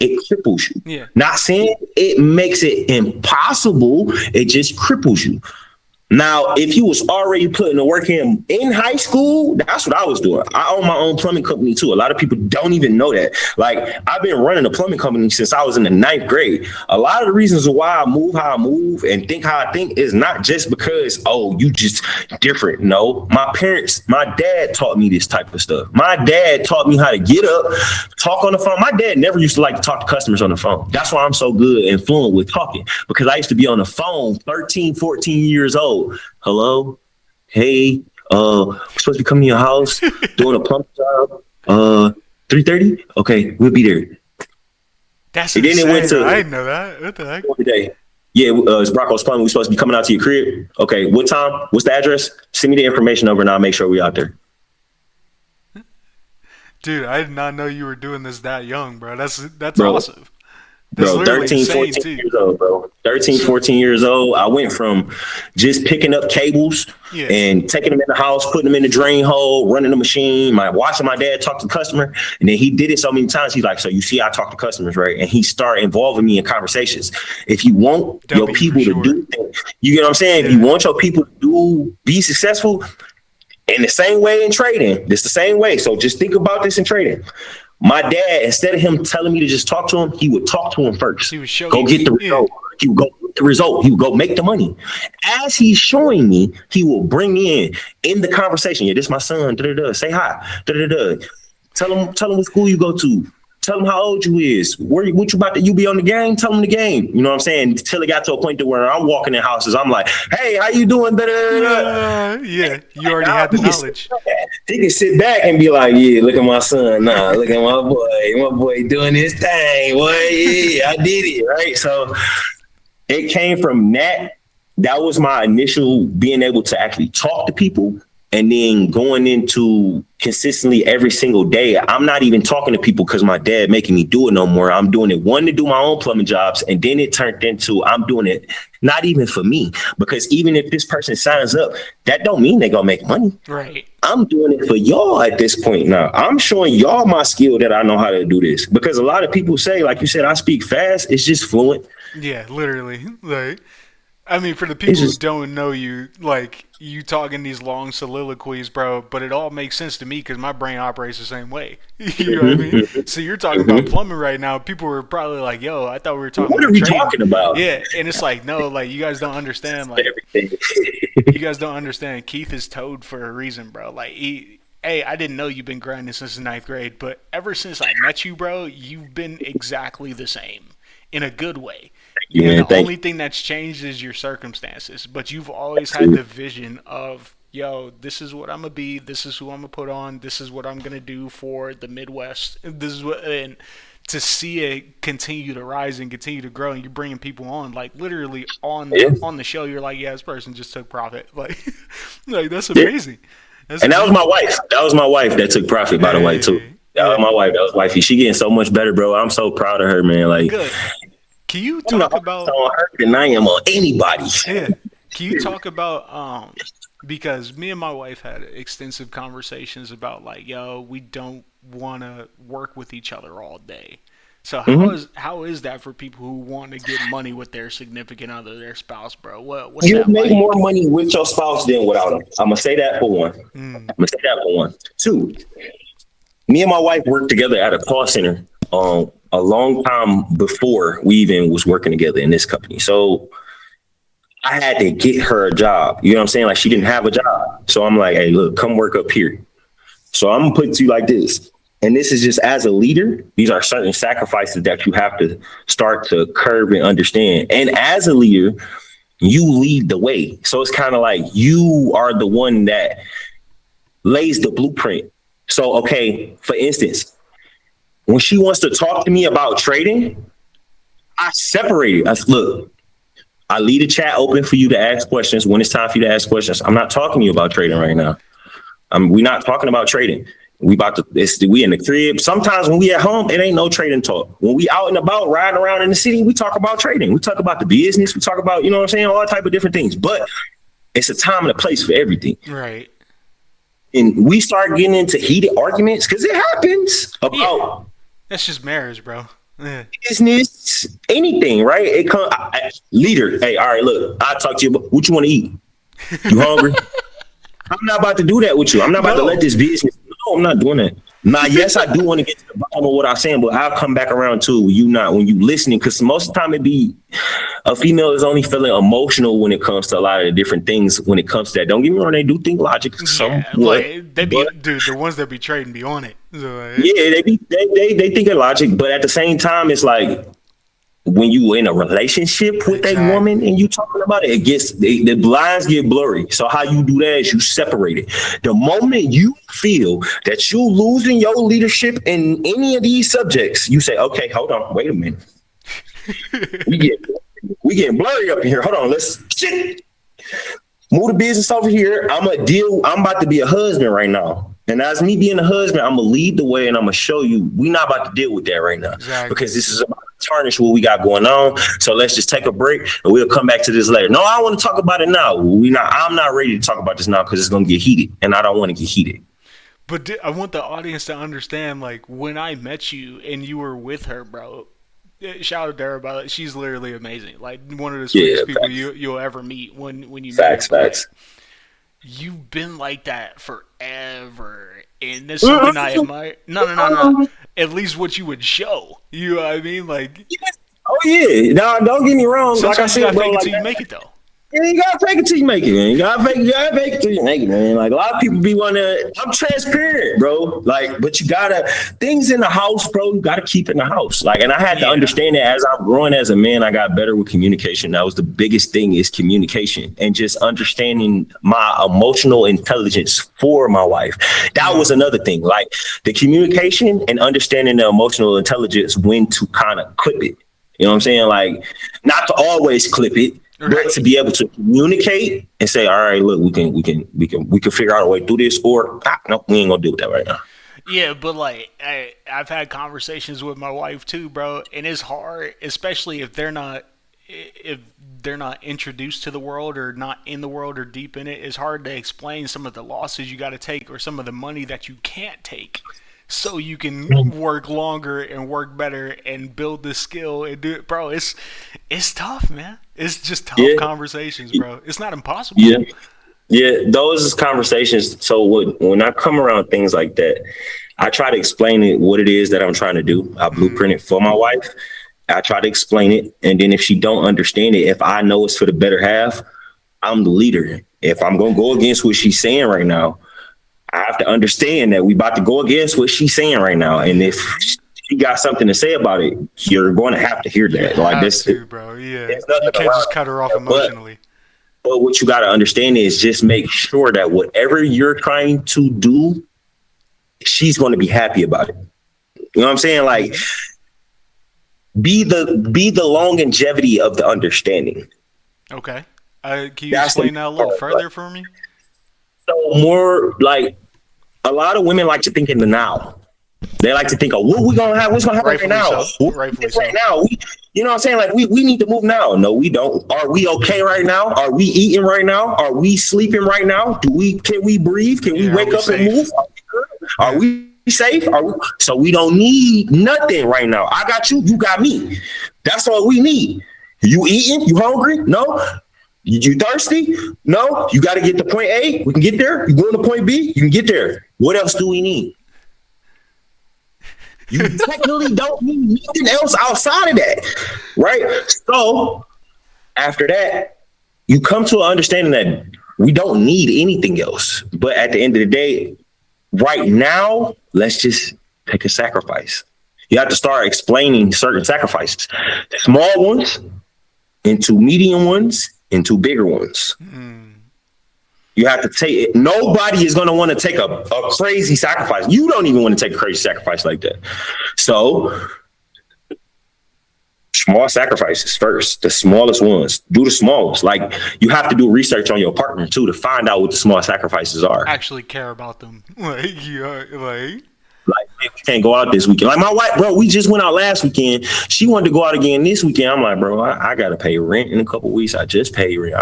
it cripples you. Yeah. Not saying it makes it impossible. It just cripples you. Now, if you was already putting the work in high school, that's what I was doing. I own my own plumbing company too. A lot of people don't even know that. Like, I've been running a plumbing company since I was in the 9th grade. A lot of the reasons why I move how I move and think how I think is not just because, oh, you just different. No, my dad taught me this type of stuff. My dad taught me how to get up, talk on the phone. My dad never used to like to talk to customers on the phone. That's why I'm so good and fluent with talking, because I used to be on the phone 13, 14 years old. Hello, hey, we're supposed to be coming to your house doing a plump job. 3:30. Okay, we'll be there. That's And then insane. it went to I didn't know that. What the heck? today. Yeah, it's Broncos Plumbing. We're supposed to be coming out to your crib. Okay, what time? What's the address? Send me the information over, and I'll make sure we're out there. Dude, I did not know you were doing this that young, bro. That's Bro. awesome. That's Bro, literally 13, insane, 14 too. years old, bro. 13, 14 years old. I went from just picking up cables Yeah. and taking them in the house, putting them in the drain hole, running the machine, watching my dad talk to the customer. And then he did it so many times. He's like, so you see, I talk to customers, right? And he started involving me in conversations. If you want your W, people for to sure. do things, you get what I'm saying? If Yeah. you want your people to be successful, in the same way in trading, it's the same way. So just think about this in trading. My dad, instead of him telling me to just talk to him, he would talk to him first. He would show go you. get the Yeah. result. He would go get the result. He would go make the money. As he's showing me, he will bring in the conversation. Yeah, this is my son. Da-da-da. Say hi. Da-da-da. Tell him what school you go to. Tell him how old you is. What you about to, you be on the game? Tell him the game. You know what I'm saying? Until it got to a point to where I'm walking in houses, I'm like, hey, how you doing? Yeah, you already had the knowledge. He can sit back and be like, yeah, look at my son. Nah, look at my boy. My boy doing his thing. Boy, yeah, I did it. Right. So it came from that. That was my initial being able to actually talk to people. And then going into consistently every single day, I'm not even talking to people because my dad making me do it no more. I'm doing it, one, to do my own plumbing jobs. And then it turned into I'm doing it not even for me, because even if this person signs up, that don't mean they're going to make money. Right. I'm doing it for y'all at this point now. I'm showing y'all my skill that I know how to do this, because a lot of people say, like you said, I speak fast. It's just fluent. Yeah, literally. Like, I mean, for the people who don't know you, like, you talking these long soliloquies, bro, but it all makes sense to me because my brain operates the same way. You know what I mean? So you're talking about plumbing right now. People were probably like, yo, I thought we were talking What about are we trading. talking about? Yeah, and it's like, no, like, you guys don't understand. Like, Everything. you guys don't understand. Keith is Toad for a reason, bro. Like, hey, I didn't know you've been grinding since the 9th grade, but ever since I met you, bro, you've been exactly the same in a good way. Yeah, The only thing that's changed is your circumstances, but you've always had the vision of, yo, this is what I'm gonna be, this is who I'm gonna put on, this is what I'm gonna do for the Midwest. This is what, and to see it continue to rise and continue to grow, and you're bringing people on, like literally on the show, you're like, yeah, this person just took profit, like, like that's amazing. That's and that amazing. was my wife. That was my wife that took profit, by the way, too. That was my wife. That was wifey. She getting so much better, bro. I'm so proud of her, man. Like, good. Can you I'm talk about on her than I am on anybody? Yeah. Can you talk about because me and my wife had extensive conversations about like, yo, we don't want to work with each other all day. So how is that for people who want to get money with their significant other, their spouse, bro? What's You that make like? more money with your spouse than without them. I'm gonna say that for one. Two, me and my wife worked together at a call center a long time before we even was working together in this company. So I had to get her a job. You know what I'm saying? Like, she didn't have a job. So I'm like, hey, look, come work up here. So I'm gonna put it to you like this. And this is just, as a leader, these are certain sacrifices that you have to start to curb and understand. And as a leader, you lead the way. So it's kind of like you are the one that lays the blueprint. So, okay, for instance, when she wants to talk to me about trading, I separate it. I said, look, I leave the chat open for you to ask questions when it's time for you to ask questions. I'm not talking to you about trading right now. We're not talking about trading. We in the crib. Sometimes when we at home, it ain't no trading talk. When we out and about riding around in the city, we talk about trading. We talk about the business. We talk about, you know what I'm saying, all type of different things. But it's a time and a place for everything. Right. And we start getting into heated arguments because it happens about that's just marriage, bro. Yeah. Business, anything, right? It comes leader. Hey, all right, look, I'll talk to you about what you want to eat. You hungry? I'm not about to do that with you. I'm not about to let this business. No, I'm not doing that. Now, yes, I do want to get to the bottom of what I'm saying, but I'll come back around too. When you listening, because most of the time it be a female is only feeling emotional when it comes to a lot of the different things. When it comes to that, don't get me wrong, they do think logic. Like they be, dude, the ones that be trading be on it. So, yeah, they think of logic, but at the same time, it's like when you in a relationship with a woman and you talking about it, it gets the lines get blurry. So how you do that is you separate it. The moment you feel that you losing your leadership in any of these subjects, you say, okay, hold on, wait a minute. we getting blurry up in here. Hold on, let's move the business over here. I'm about to be a husband right now. And as me being a husband, I'm going to lead the way and I'm going to show you we're not about to deal with that right now. Because this is about to tarnish what we got going on. So let's just take a break and we'll come back to this later. No, I want to talk about it now. I'm not ready to talk about this now because it's going to get heated and I don't want to get heated. But I want the audience to understand, like, when I met you and you were with her, bro, shout out to her about it. She's literally amazing. Like, one of the sweetest people you'll ever meet when you meet her. Facts. You've been like that forever, and that's something I admire. No. At least what you would show. You know what I mean? Like, oh yeah. No, don't get me wrong. Sometimes like I said, you gotta fake it till you make it, though. Yeah, you gotta fake it till you make it, man. You gotta fake it till you make it, man. Like a lot of people be I'm transparent, bro. Like, but you gotta things in the house, bro. You gotta keep in the house. Like, and I had to understand that as I'm growing as a man, I got better with communication. That was the biggest thing is communication and just understanding my emotional intelligence for my wife. That was another thing. Like the communication and understanding the emotional intelligence when to kind of clip it. You know what I'm saying? Like, not to always clip it. But to be able to communicate and say, all right, look, we can figure out a way through this, or no, we ain't gonna deal with that right now. Yeah, but like I've had conversations with my wife too, bro, and it's hard, especially if they're not introduced to the world or not in the world or deep in it. It's hard to explain some of the losses you got to take or some of the money that you can't take, so you can work longer and work better and build the skill and do it, bro. It's tough, man. It's just tough conversations, bro. It's not impossible. Yeah, those conversations. So when I come around things like that, I try to explain it what it is that I'm trying to do. I blueprint it for my wife. I try to explain it, and then if she don't understand it, if I know it's for the better half, I'm the leader. If I'm gonna go against what she's saying right now, I have to understand that we about to go against what she's saying right now, and if she got something to say about it, you're going to have to hear that. Like this, bro. Yeah, you can't just cut her off emotionally. But what you got to understand is just make sure that whatever you're trying to do, she's going to be happy about it. You know what I'm saying? Like, be the longevity of the understanding. Okay. Can you explain that a little further for me? So more like a lot of women like to think in the now. They like to think of what we gonna have, what's gonna happen right now. Right now, you know what I'm saying? Like we need to move now. No, we don't. Are we okay right now? Are we eating right now? Are we sleeping right now? Can we breathe? Can we wake up and move? Are we safe? So we don't need nothing right now. I got you, you got me. That's all we need. You eating? You hungry? No. You thirsty? No. You got to get to point A. We can get there. You going to point B? You can get there. What else do we need? You technically don't need nothing else outside of that, right? So after that, you come to an understanding that we don't need anything else. But at the end of the day, right now, let's just take a sacrifice. You have to start explaining certain sacrifices, small ones into medium ones into bigger ones. You have to take it. Nobody is going to want to take a crazy sacrifice. You don't even want to take a crazy sacrifice like that. So small sacrifices first, the smallest ones. Do the smallest. Like, you have to do research on your partner too to find out what the small sacrifices are. Actually care about them. Like, yeah, like. Like, we can't go out this weekend. Like, my wife, bro, we just went out last weekend. She wanted to go out again this weekend. I'm like, bro, I gotta pay rent in a couple weeks. I just paid rent.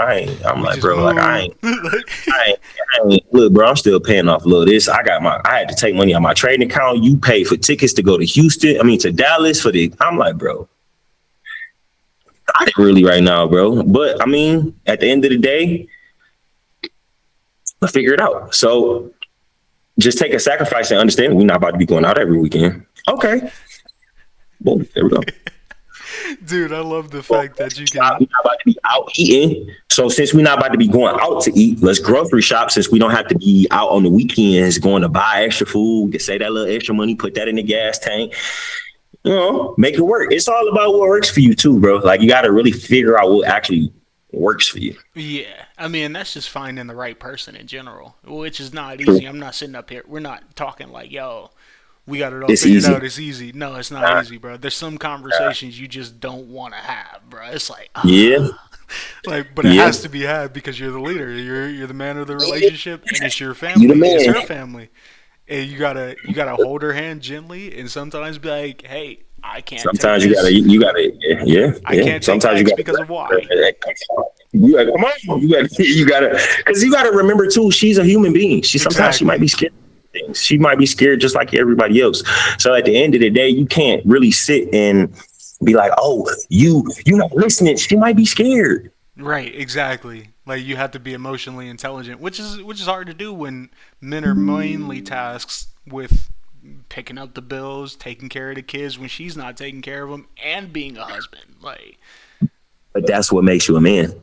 I'm like, bro, like, I ain't. Look, bro, I'm still paying off a little this. I had to take money out of my trading account. You pay for tickets to go to to Dallas for the. I'm like, bro, I ain't really right now, bro. But I mean, at the end of the day, I figure it out. So just take a sacrifice and understand we're not about to be going out every weekend. Okay. Boom. There we go. Dude, I love the fact that you can. We're not about to be out eating. So since we're not about to be going out to eat, let's grocery shop. Since we don't have to be out on the weekends going to buy extra food, we can save that little extra money, put that in the gas tank. You know, make it work. It's all about what works for you too, bro. Like, you got to really figure out what actually works for you. Yeah, I mean, that's just finding the right person in general, which is not easy. I'm not sitting up here. We're not talking like, yo, we got it all figured out. It's easy. No, it's not easy, bro. There's some conversations you just don't want to have, bro. It's like, like, but it has to be had because you're the leader. You're the man of the relationship, and it's your family. It's her family. And you gotta hold her hand gently, and sometimes be like, "Hey, I can't." Sometimes you gotta, yeah. I can't. Sometimes you gotta because of why. You gotta, come on, you gotta, because you gotta remember too. She's a human being. Sometimes she might be scared of things. She might be scared just like everybody else. So at the end of the day, you can't really sit and be like, "Oh, you're not listening." She might be scared. Right, exactly. Like, you have to be emotionally intelligent, which is hard to do when men are mainly tasked with picking up the bills, taking care of the kids when she's not taking care of them, and being a husband. Like, but that's what makes you a man.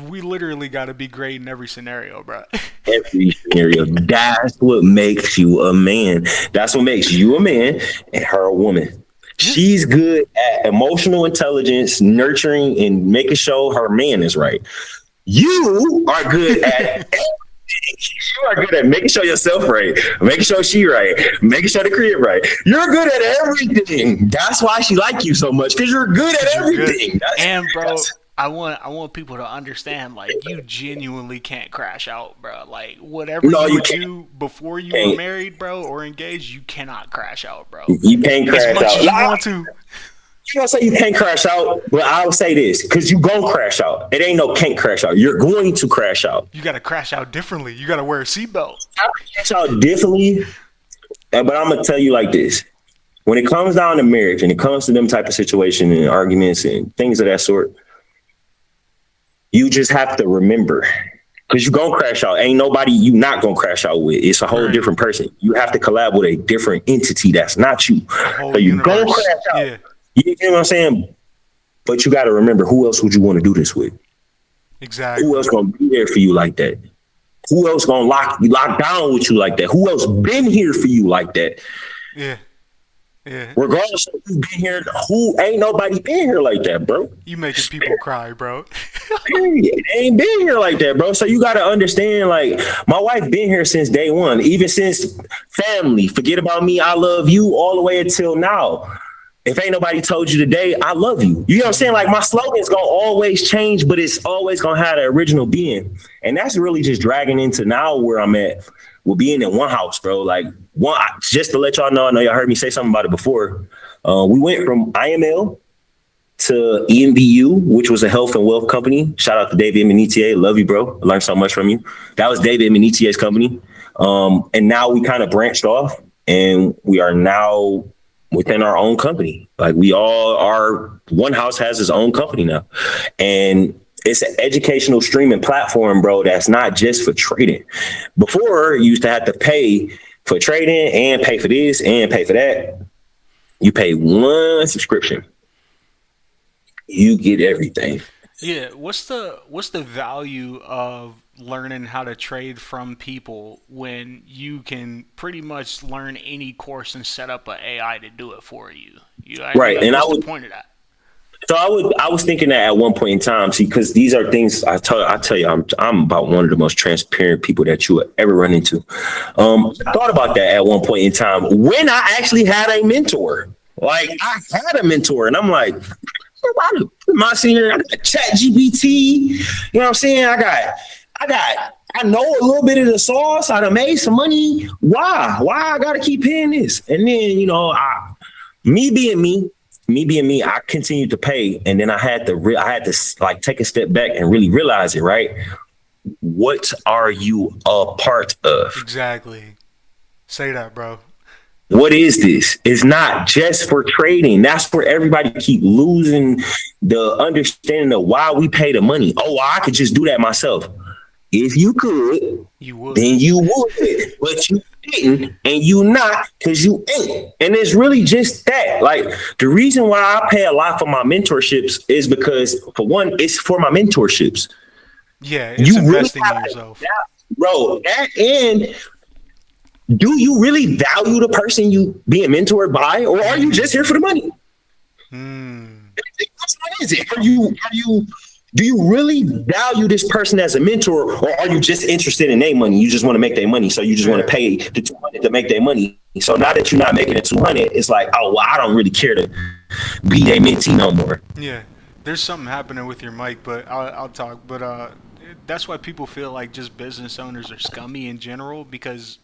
We literally got to be great in every scenario, bro. Every scenario. That's what makes you a man. That's what makes you a man and her a woman. She's good at emotional intelligence, nurturing, and making sure her man is right. You are good at you are good at making sure yourself right, making sure she right, making sure the crib right. You're good at everything. That's why she like you so much, because you're good at everything. And bro, I want people to understand, like, you genuinely can't crash out, bro. Like, whatever you do before you were married, bro, or engaged, you cannot crash out, bro. You can't crash out. As much as you want to. You gonna say you can't crash out, but I'll say this, because you gonna crash out. It ain't no can't crash out. You're going to crash out. You gotta crash out differently. You gotta wear a seatbelt. Crash out differently, but I'm gonna tell you like this. When it comes down to marriage and it comes to them type of situation and arguments and things of that sort, you just have to remember, because you're going to crash out. Ain't nobody you not going to crash out with. It's a whole different person. You have to collab with a different entity that's not you. So you're going to crash out. Yeah. You know what I'm saying? But you got to remember, who else would you want to do this with? Exactly. Who else going to be there for you like that? Who else going to lock down with you like that? Who else been here for you like that? Yeah. Yeah. Regardless of who's been here, who ain't nobody been here like that, bro. You making people cry, bro. Period. They ain't been here like that, bro. So you got to understand, like, my wife been here since day one, even since family. Forget about me, I love you, all the way until now. If ain't nobody told you today, I love you. You know what I'm saying? Like, my slogan's going to always change, but it's always going to have the original being. And that's really just dragging into now where I'm at. We're being in one house, bro. Like, just to let y'all know, I know y'all heard me say something about it before. We went from IML to EMVU, which was a health and wealth company. Shout out to David Menetier. Love you, bro. I learned so much from you. That was David Menetier's company. And now we kind of branched off, and we are now within our own company. Like, we all are, one house has its own company now. And it's an educational streaming platform, bro, that's not just for trading. Before, you used to have to pay for trading and pay for this and pay for that. You pay one subscription. You get everything. Yeah, what's the value of learning how to trade from people when you can pretty much learn any course and set up an AI to do it for you? Right, and what's the point of that? So I was thinking that at one point in time, see, because these are things I tell you, I'm about one of the most transparent people that you will ever run into. I thought about that at one point in time when I actually had a mentor. Like I had a mentor, and I'm like, my senior, I got Chat GPT. You know what I'm saying? I know a little bit of the sauce. I done made some money. Why I gotta keep paying this? And then, you know, me being me, I continued to pay, and then I had to like take a step back and really realize it. Right? What are you a part of? Exactly. Say that, bro. What is this? It's not just for trading. That's where everybody keep losing the understanding of why we pay the money. Oh, I could just do that myself. If you could, You would. then you would, but you didn't, and you not because you ain't. And it's really just that. Like the reason why I pay a lot for my mentorships is because, for one, it's for my mentorships. Yeah, it's investing in yourself, bro. And do you really value the person you being mentored by, or are you just here for the money? What is it? Do you really value this person as a mentor, or are you just interested in their money? You just want to make their money, so you just want to pay the 200 to make their money. So now that you're not making it 200, it's like, oh, well, I don't really care to be their mentee no more. Yeah, there's something happening with your mic, but I'll talk. But that's why people feel like just business owners are scummy in general, because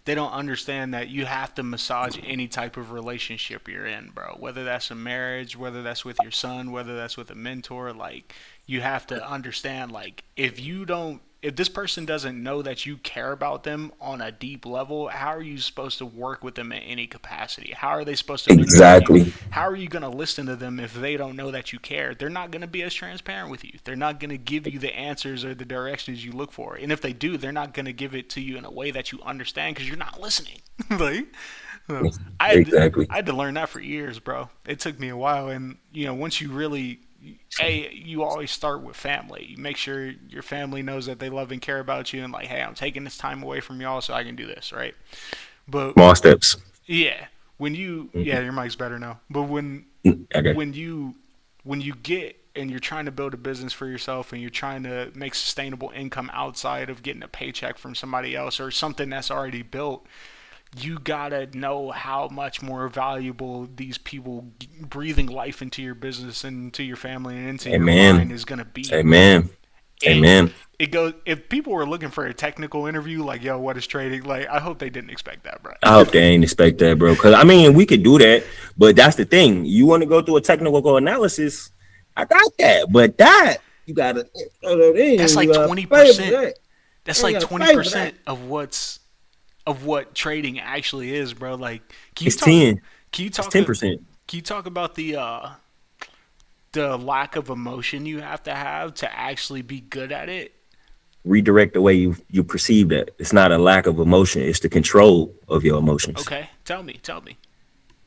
they don't understand that you have to massage any type of relationship you're in, bro. Whether that's a marriage, whether that's with your son, whether that's with a mentor, like you have to understand, like if this person doesn't know that you care about them on a deep level, how are you supposed to work with them in any capacity? How are they supposed to exactly? How are you going to listen to them if they don't know that you care? They're not going to be as transparent with you. They're not going to give you the answers or the directions you look for. And if they do, they're not going to give it to you in a way that you understand because you're not listening. Like, I had to learn that for years, bro. It took me a while. And, you know, once you really, you always start with family. You make sure your family knows that they love and care about you and like, hey, I'm taking this time away from y'all so I can do this, right? But small steps. Yeah. When you your mic's better now. But when you get and you're trying to build a business for yourself and you're trying to make sustainable income outside of getting a paycheck from somebody else or something that's already built, you gotta know how much more valuable these people breathing life into your business and into your family and into your mind is gonna be. Amen. It goes. If people were looking for a technical interview, like, yo, what is trading? Like, I hope they didn't expect that, bro. I hope they ain't expect that, bro. Because I mean, we could do that, but that's the thing. You want to go through a technical analysis? I got that, but that you gotta. That's like 20%. That's like 20% of what trading actually is, bro. Like, it's 10. Can you talk 10%? Can you talk about the lack of emotion you have to actually be good at it? Redirect the way you perceive that. It's not a lack of emotion. It's the control of your emotions. Okay, tell me.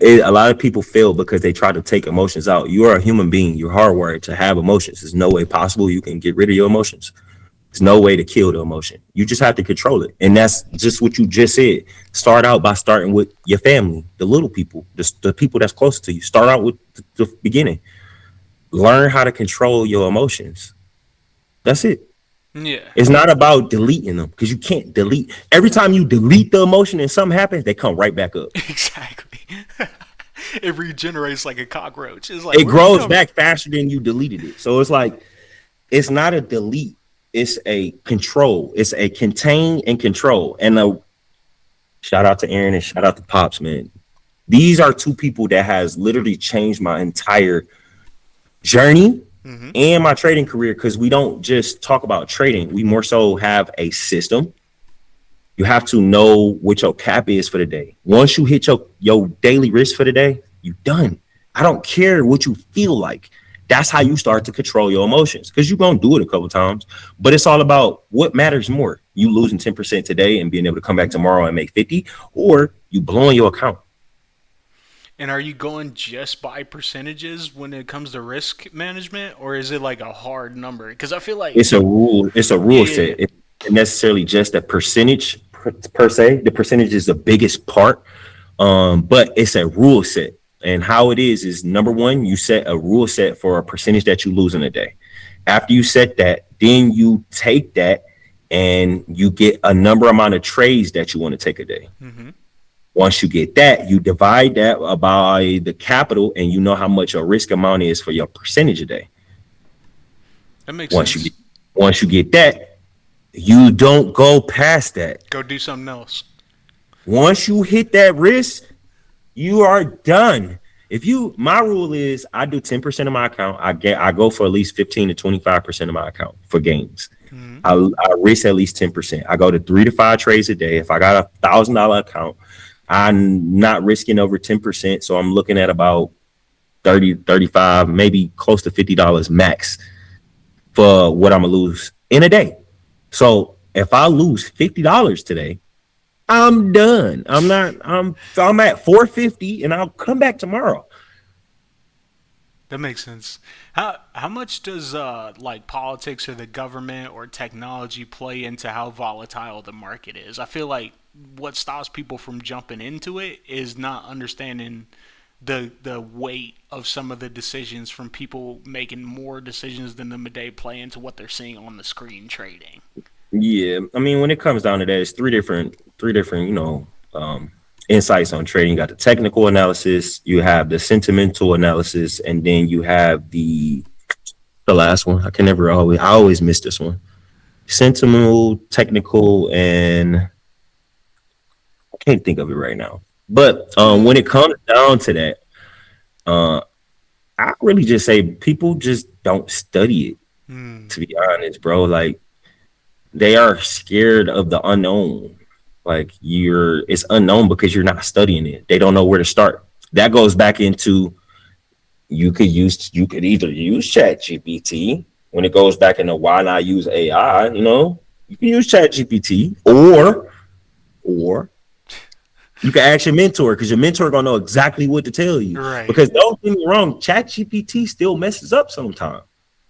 A lot of people fail because they try to take emotions out. You are a human being. You're hardwired to have emotions. There's no way possible you can get rid of your emotions. There's no way to kill the emotion. You just have to control it. And that's just what you just said. Start out by starting with your family, the little people, the people that's close to you. Start out with the beginning. Learn how to control your emotions. That's it. Yeah. It's not about deleting them because you can't delete. Every time you delete the emotion and something happens, they come right back up. Exactly. It regenerates like a cockroach. It's like it grows back faster than you deleted it. So it's like, it's not a delete. It's a control. It's a contain and control. And shout out to Aaron and shout out to Pops, man. These are two people that has literally changed my entire journey and my trading career, because we don't just talk about trading. We more so have a system. You have to know what your cap is for the day. Once you hit your daily risk for the day, you're done. I don't care what you feel like. That's how you start to control your emotions, because you're going to do it a couple times. But it's all about what matters more. You losing 10% today and being able to come back tomorrow and make 50, or you blowing your account. And are you going just by percentages when it comes to risk management, or is it like a hard number? Because I feel like it's a rule. It's a rule set. It's not necessarily just a percentage per se. The percentage is the biggest part, but it's a rule set. And how it is number one, you set a rule set for a percentage that you lose in a day. After you set that, then you take that and you get a number amount of trades that you want to take a day. Mm-hmm. Once you get that, you divide that by the capital and you know how much a risk amount is for your percentage a day. That makes sense. Once you get that, you don't go past that. Go do something else. Once you hit that risk, you are done. My rule is I do 10% of my account. I go for at least 15 to 25% of my account for games. Mm-hmm. I risk at least 10%. I go to 3 to 5 trades a day. If I got $1,000 account, I'm not risking over 10%. So I'm looking at about 30, 35, maybe close to $50 max for what I'm gonna lose in a day. So if I lose $50 today, I'm done. I'm at 450 and I'll come back tomorrow. That makes sense. How much does like politics or the government or technology play into how volatile the market is? I feel like what stops people from jumping into it is not understanding the weight of some of the decisions from people making more decisions than them a day play into what they're seeing on the screen trading. Yeah, I mean, when it comes down to that, it's three different, insights on trading. You got the technical analysis, you have the sentimental analysis, and then you have the last one. I always miss this one. Sentimental, technical, and I can't think of it right now. But when it comes down to that, I really just say people just don't study it. To be honest, bro, like they are scared of the unknown. Like it's unknown because you're not studying it. They don't know where to start. That goes back into you could either use ChatGPT when it goes back into why not use AI. You can use ChatGPT or you can ask your mentor because your mentor gonna know exactly what to tell you. Right. Because don't get me wrong, ChatGPT still messes up sometimes.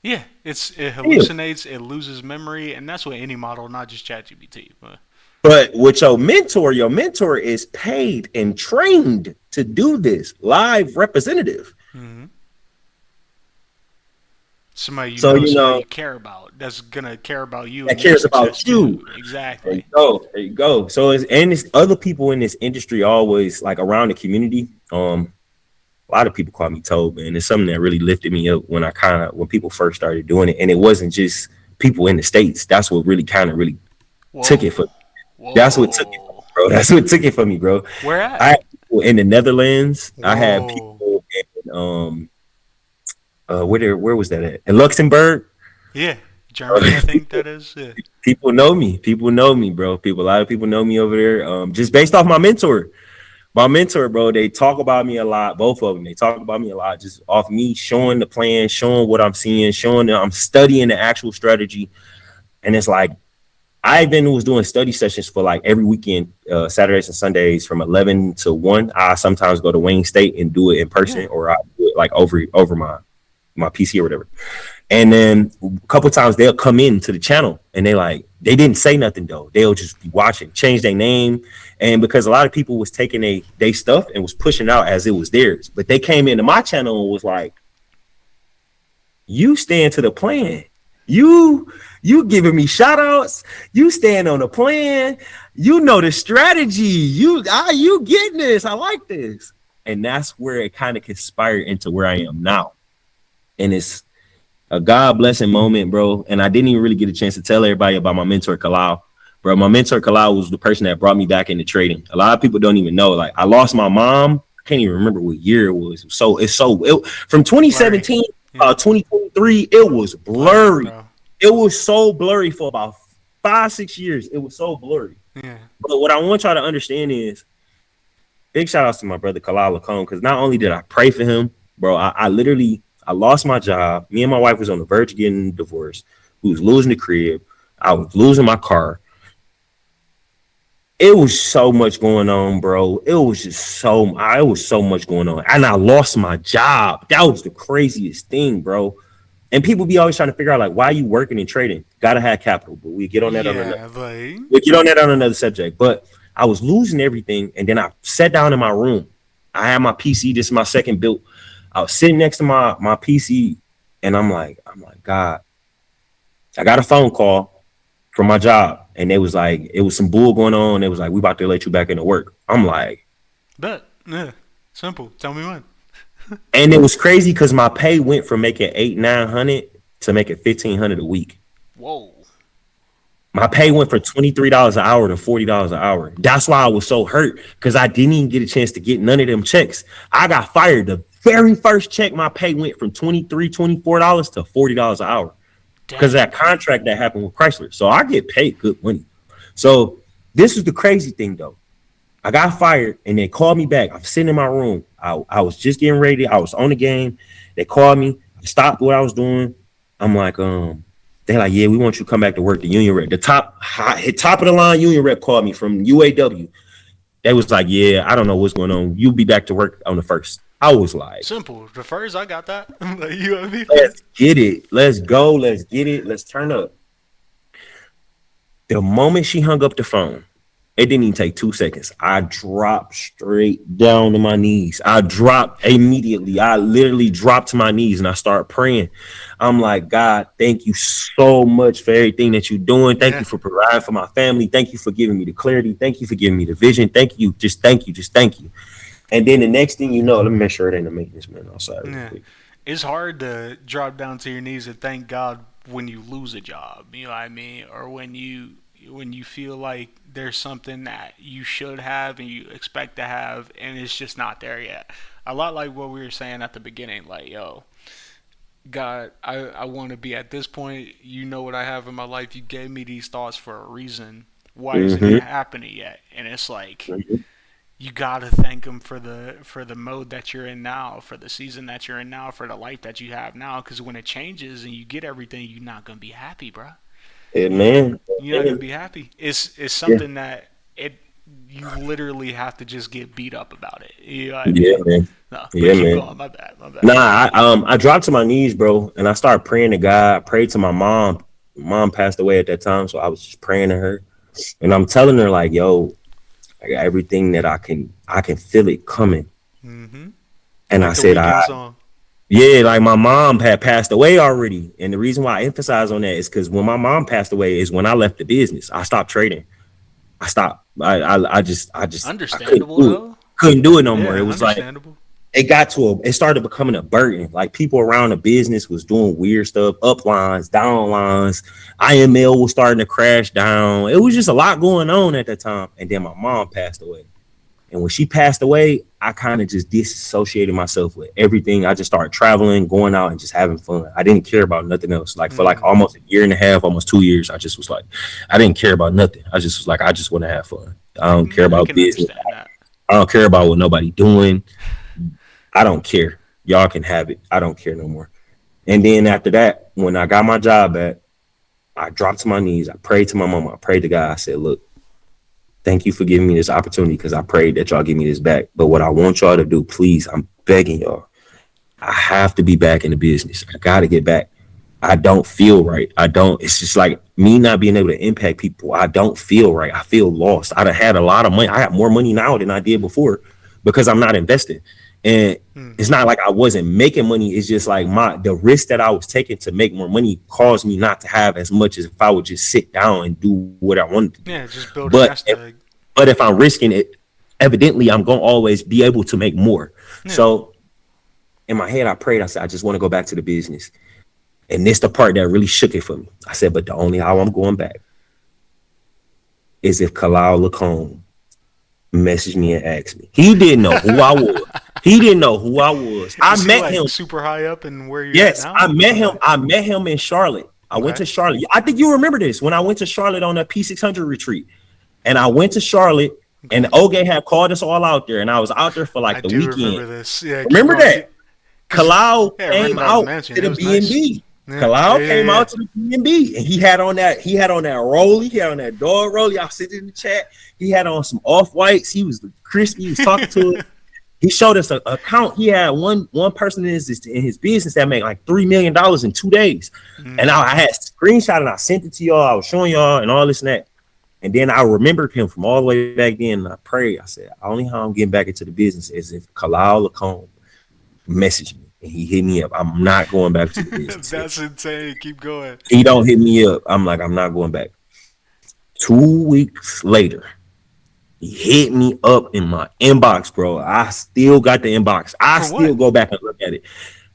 Yeah, it hallucinates, it loses memory, and that's with any model, not just ChatGPT. But with your mentor is paid and trained to do this, live representative. Mm-hmm. Somebody you care about, that's gonna care about you. That cares about you. Exactly. There you go. So it's other people in this industry always like around the community. A lot of people call me Tobe, and it's something that really lifted me up when people first started doing it. And it wasn't just people in the States. That's what really took it for me. That's what took it for me, bro. That's what took it for me, bro. Where at? I had people in the Netherlands. Whoa. I had people in where was that at? In Luxembourg? Yeah. Germany, I think that is. Yeah. People know me, bro. A lot of people know me over there. Just based off my mentor. My mentor, bro, they talk about me a lot. Both of them, they talk about me a lot. Just off me showing the plan, showing what I'm seeing, showing that I'm studying the actual strategy. And it's like, I even was doing study sessions for like every weekend, Saturdays and Sundays from 11 to 1. I sometimes go to Wayne State and do it in person, or I do it like over my PC or whatever. And then a couple of times they'll come into the channel and they didn't say nothing though. They'll just be watching, change their name. And because a lot of people was taking they stuff and was pushing it out as it was theirs. But they came into my channel and was like, you stand to the plan. You giving me shout outs. You stand on the plan. You know the strategy. You getting this. I like this. And that's where it kind of conspired into where I am now. And it's a God blessing moment, bro. And I didn't even really get a chance to tell everybody about my mentor, Kalal. Bro, my mentor, Kalal, was the person that brought me back into trading. A lot of people don't even know. Like, I lost my mom. I can't even remember what year it was. From 2017 2023, it was blurry. It was so blurry for about 5-6 years. It was so blurry. Yeah. But what I want y'all to understand is, big shout outs to my brother Kalal Lacombe, because not only did I pray for him, bro, I lost my job. Me and my wife was on the verge of getting divorced. We was losing the crib. I was losing my car. It was so much going on, bro. It was so much going on. And I lost my job. That was the craziest thing, bro. And people be always trying to figure out, like, why are you working and trading? Gotta have capital. But we get on that on another subject. But I was losing everything. And then I sat down in my room. I had my PC. This is my second build. I was sitting next to my PC, and I'm like, God, I got a phone call from my job, and it was some bull going on. It was like, we about to let you back into work. I'm like, Bet. Yeah. Simple. Tell me when. and it was crazy because my pay went from making 800-900 to making 1,500 a week. Whoa. My pay went from $23 an hour to $40 an hour. That's why I was so hurt, because I didn't even get a chance to get none of them checks. I got fired. The very first check, my pay went from $24 to $40 an hour because of that contract that happened with Chrysler. So I get paid good money. So this is the crazy thing, though. I got fired, and they called me back. I'm sitting in my room. I was just getting ready. I was on the game. They called me. I stopped what I was doing. I'm like, they're like, yeah, we want you to come back to work. The union rep, the top of the line union rep called me from UAW. They was like, yeah, I don't know what's going on. You'll be back to work on the 1st. I was like, simple. The first, I got that. Like, you know what I mean? Let's get it. Let's go. Let's get it. Let's turn up. The moment she hung up the phone, it didn't even take 2 seconds. I dropped straight down to my knees. I dropped immediately. I literally dropped to my knees and I started praying. I'm like, God, thank you so much for everything that you're doing. Thank you for providing for my family. Thank you for giving me the clarity. Thank you for giving me the vision. Thank you. Just thank you. Just thank you. And then the next thing you know, let me make sure it ain't the maintenance man outside. Yeah. It's hard to drop down to your knees and thank God when you lose a job. You know what I mean? Or when you feel like there's something that you should have and you expect to have and it's just not there yet. A lot like what we were saying at the beginning, like, yo, God, I want to be at this point. You know what I have in my life. You gave me these thoughts for a reason. Why isn't it happening yet? And it's like, you gotta thank him for the mode that you're in now, for the season that you're in now, for the life that you have now. Because when it changes and you get everything, you're not gonna be happy, bro. Yeah, man. You're not gonna be happy. It's something that you literally have to just get beat up about it. You know what I mean? Yeah, man. No, yeah, man. Going. My bad. Nah, I dropped to my knees, bro, and I started praying to God. I prayed to my mom. Mom passed away at that time, so I was just praying to her, and I'm telling her like, "Yo, I got everything that I can feel it coming." Mm-hmm. And like I said, yeah, like my mom had passed away already, and the reason why I emphasize on that is because when my mom passed away is when I left the business. I stopped trading. I stopped. I just understandable. Couldn't do it no more. It was like it started becoming a burden. Like people around the business was doing weird stuff, up lines, down lines. IML was starting to crash down. It was just a lot going on at that time. And then my mom passed away. And when she passed away, I kind of just disassociated myself with everything. I just started traveling, going out and just having fun. I didn't care about nothing else. Like for like almost a year and a half, almost 2 years, I just was like, I didn't care about nothing. I just was like, I just want to have fun. I don't care about business. I don't care about what nobody doing. I don't care. Y'all can have it. I don't care no more. And then after that, when I got my job back, I dropped to my knees. I prayed to my mama. I prayed to God. I said, look, thank you for giving me this opportunity because I prayed that y'all give me this back. But what I want y'all to do, please, I'm begging y'all, I have to be back in the business. I got to get back. I don't feel right. It's just like me not being able to impact people. I don't feel right. I feel lost. I done had a lot of money. I have more money now than I did before because I'm not investing. And it's not like I wasn't making money. It's just like the risk that I was taking to make more money caused me not to have as much as if I would just sit down and do what I wanted to do. Yeah, just build a nest egg. But if I'm risking it, evidently I'm going to always be able to make more. Yeah. So in my head, I prayed. I said, I just want to go back to the business. And this the part that really shook it for me. I said, but the only how I'm going back is if Kalal Lacombe messaged me and asked me. He didn't know who I was. I met him super high up and where you're yes, at now? I met him in Charlotte. I went to Charlotte. I think you remember this when I went to Charlotte on that P600 retreat. And I went to Charlotte and Oge had called us all out there. And I was out there for like the weekend. Remember this. Yeah, remember that? Kalal came out to the B&B. Kalal came out to the B&B and he had on that rollie, he had on that dog rollie. I was sitting in the chat. He had on some off-whites. He was crispy. He was talking to us. He showed us an account. He had one person in his business that made like $3 million in 2 days. And I had screenshot and I sent it to y'all. I was showing y'all and all this and that. And then I remembered him from all the way back then. And I prayed. I said, only how I'm getting back into the business is if Kalal Lacombe messaged me and he hit me up. I'm not going back to the business. That's insane. Keep going. He don't hit me up. I'm like, I'm not going back. 2 weeks later, he hit me up in my inbox, bro. I still got the inbox. I still go back and look at it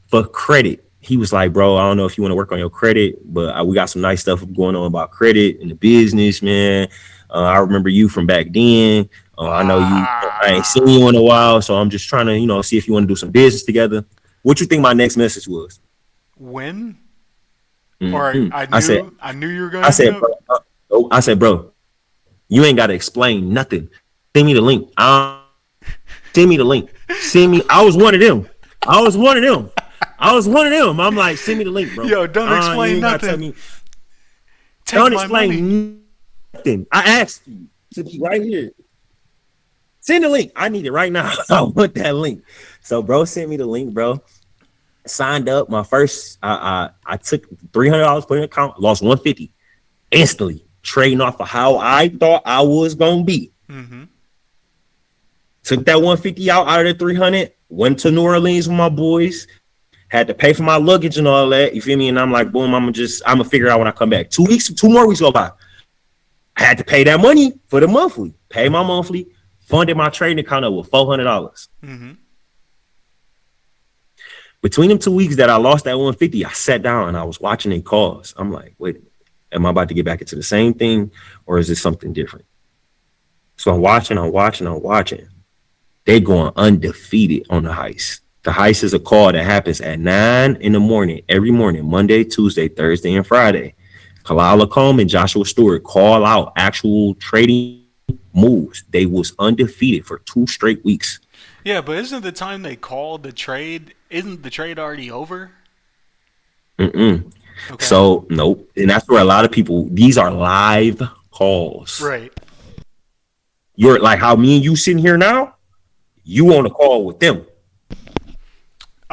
for credit. He was like, bro, I don't know if you want to work on your credit, but we got some nice stuff going on about credit in the business, man. I remember you from back then. I know you. I ain't seen you in a while, so I'm just trying to, see if you want to do some business together. What you think my next message was? When? Mm-hmm. Or I knew you were going to. I said, bro, you ain't got to explain nothing. Send me the link. Send me the link. Send me. I was one of them. I'm like, send me the link, bro. Yo, don't explain nothing. Don't explain nothing. I asked you to be right here. Send the link. I need it right now. I want that link. So, bro, send me the link, bro. Signed up. My first, I took $300 for an account, lost $150 instantly, trading off of how I thought I was gonna be. Mm-hmm. Took that $150 out of the $300. Went to New Orleans with my boys. Had to pay for my luggage and all that. You feel me? And I'm like, boom, I'm gonna figure it out when I come back. 2 more weeks go by. I had to pay that money for the monthly. Pay my monthly. Funded my trading account up with $400. Mm-hmm. Between them 2 weeks that I lost that $150, I sat down and I was watching their calls. I'm like, wait a minute, am I about to get back into the same thing, or is this something different? So I'm watching. They going undefeated on the heist. The heist is a call that happens at 9 a.m. every morning, Monday, Tuesday, Thursday, and Friday. Kalal Lacombe and Joshua Stewart call out actual trading moves. They was undefeated for 2 straight weeks. Yeah, but isn't the time they called the trade, isn't the trade already over? Okay. So, nope. And that's where a lot of people, these are live calls. Right. You're like how me and you sitting here now, you on a call with them.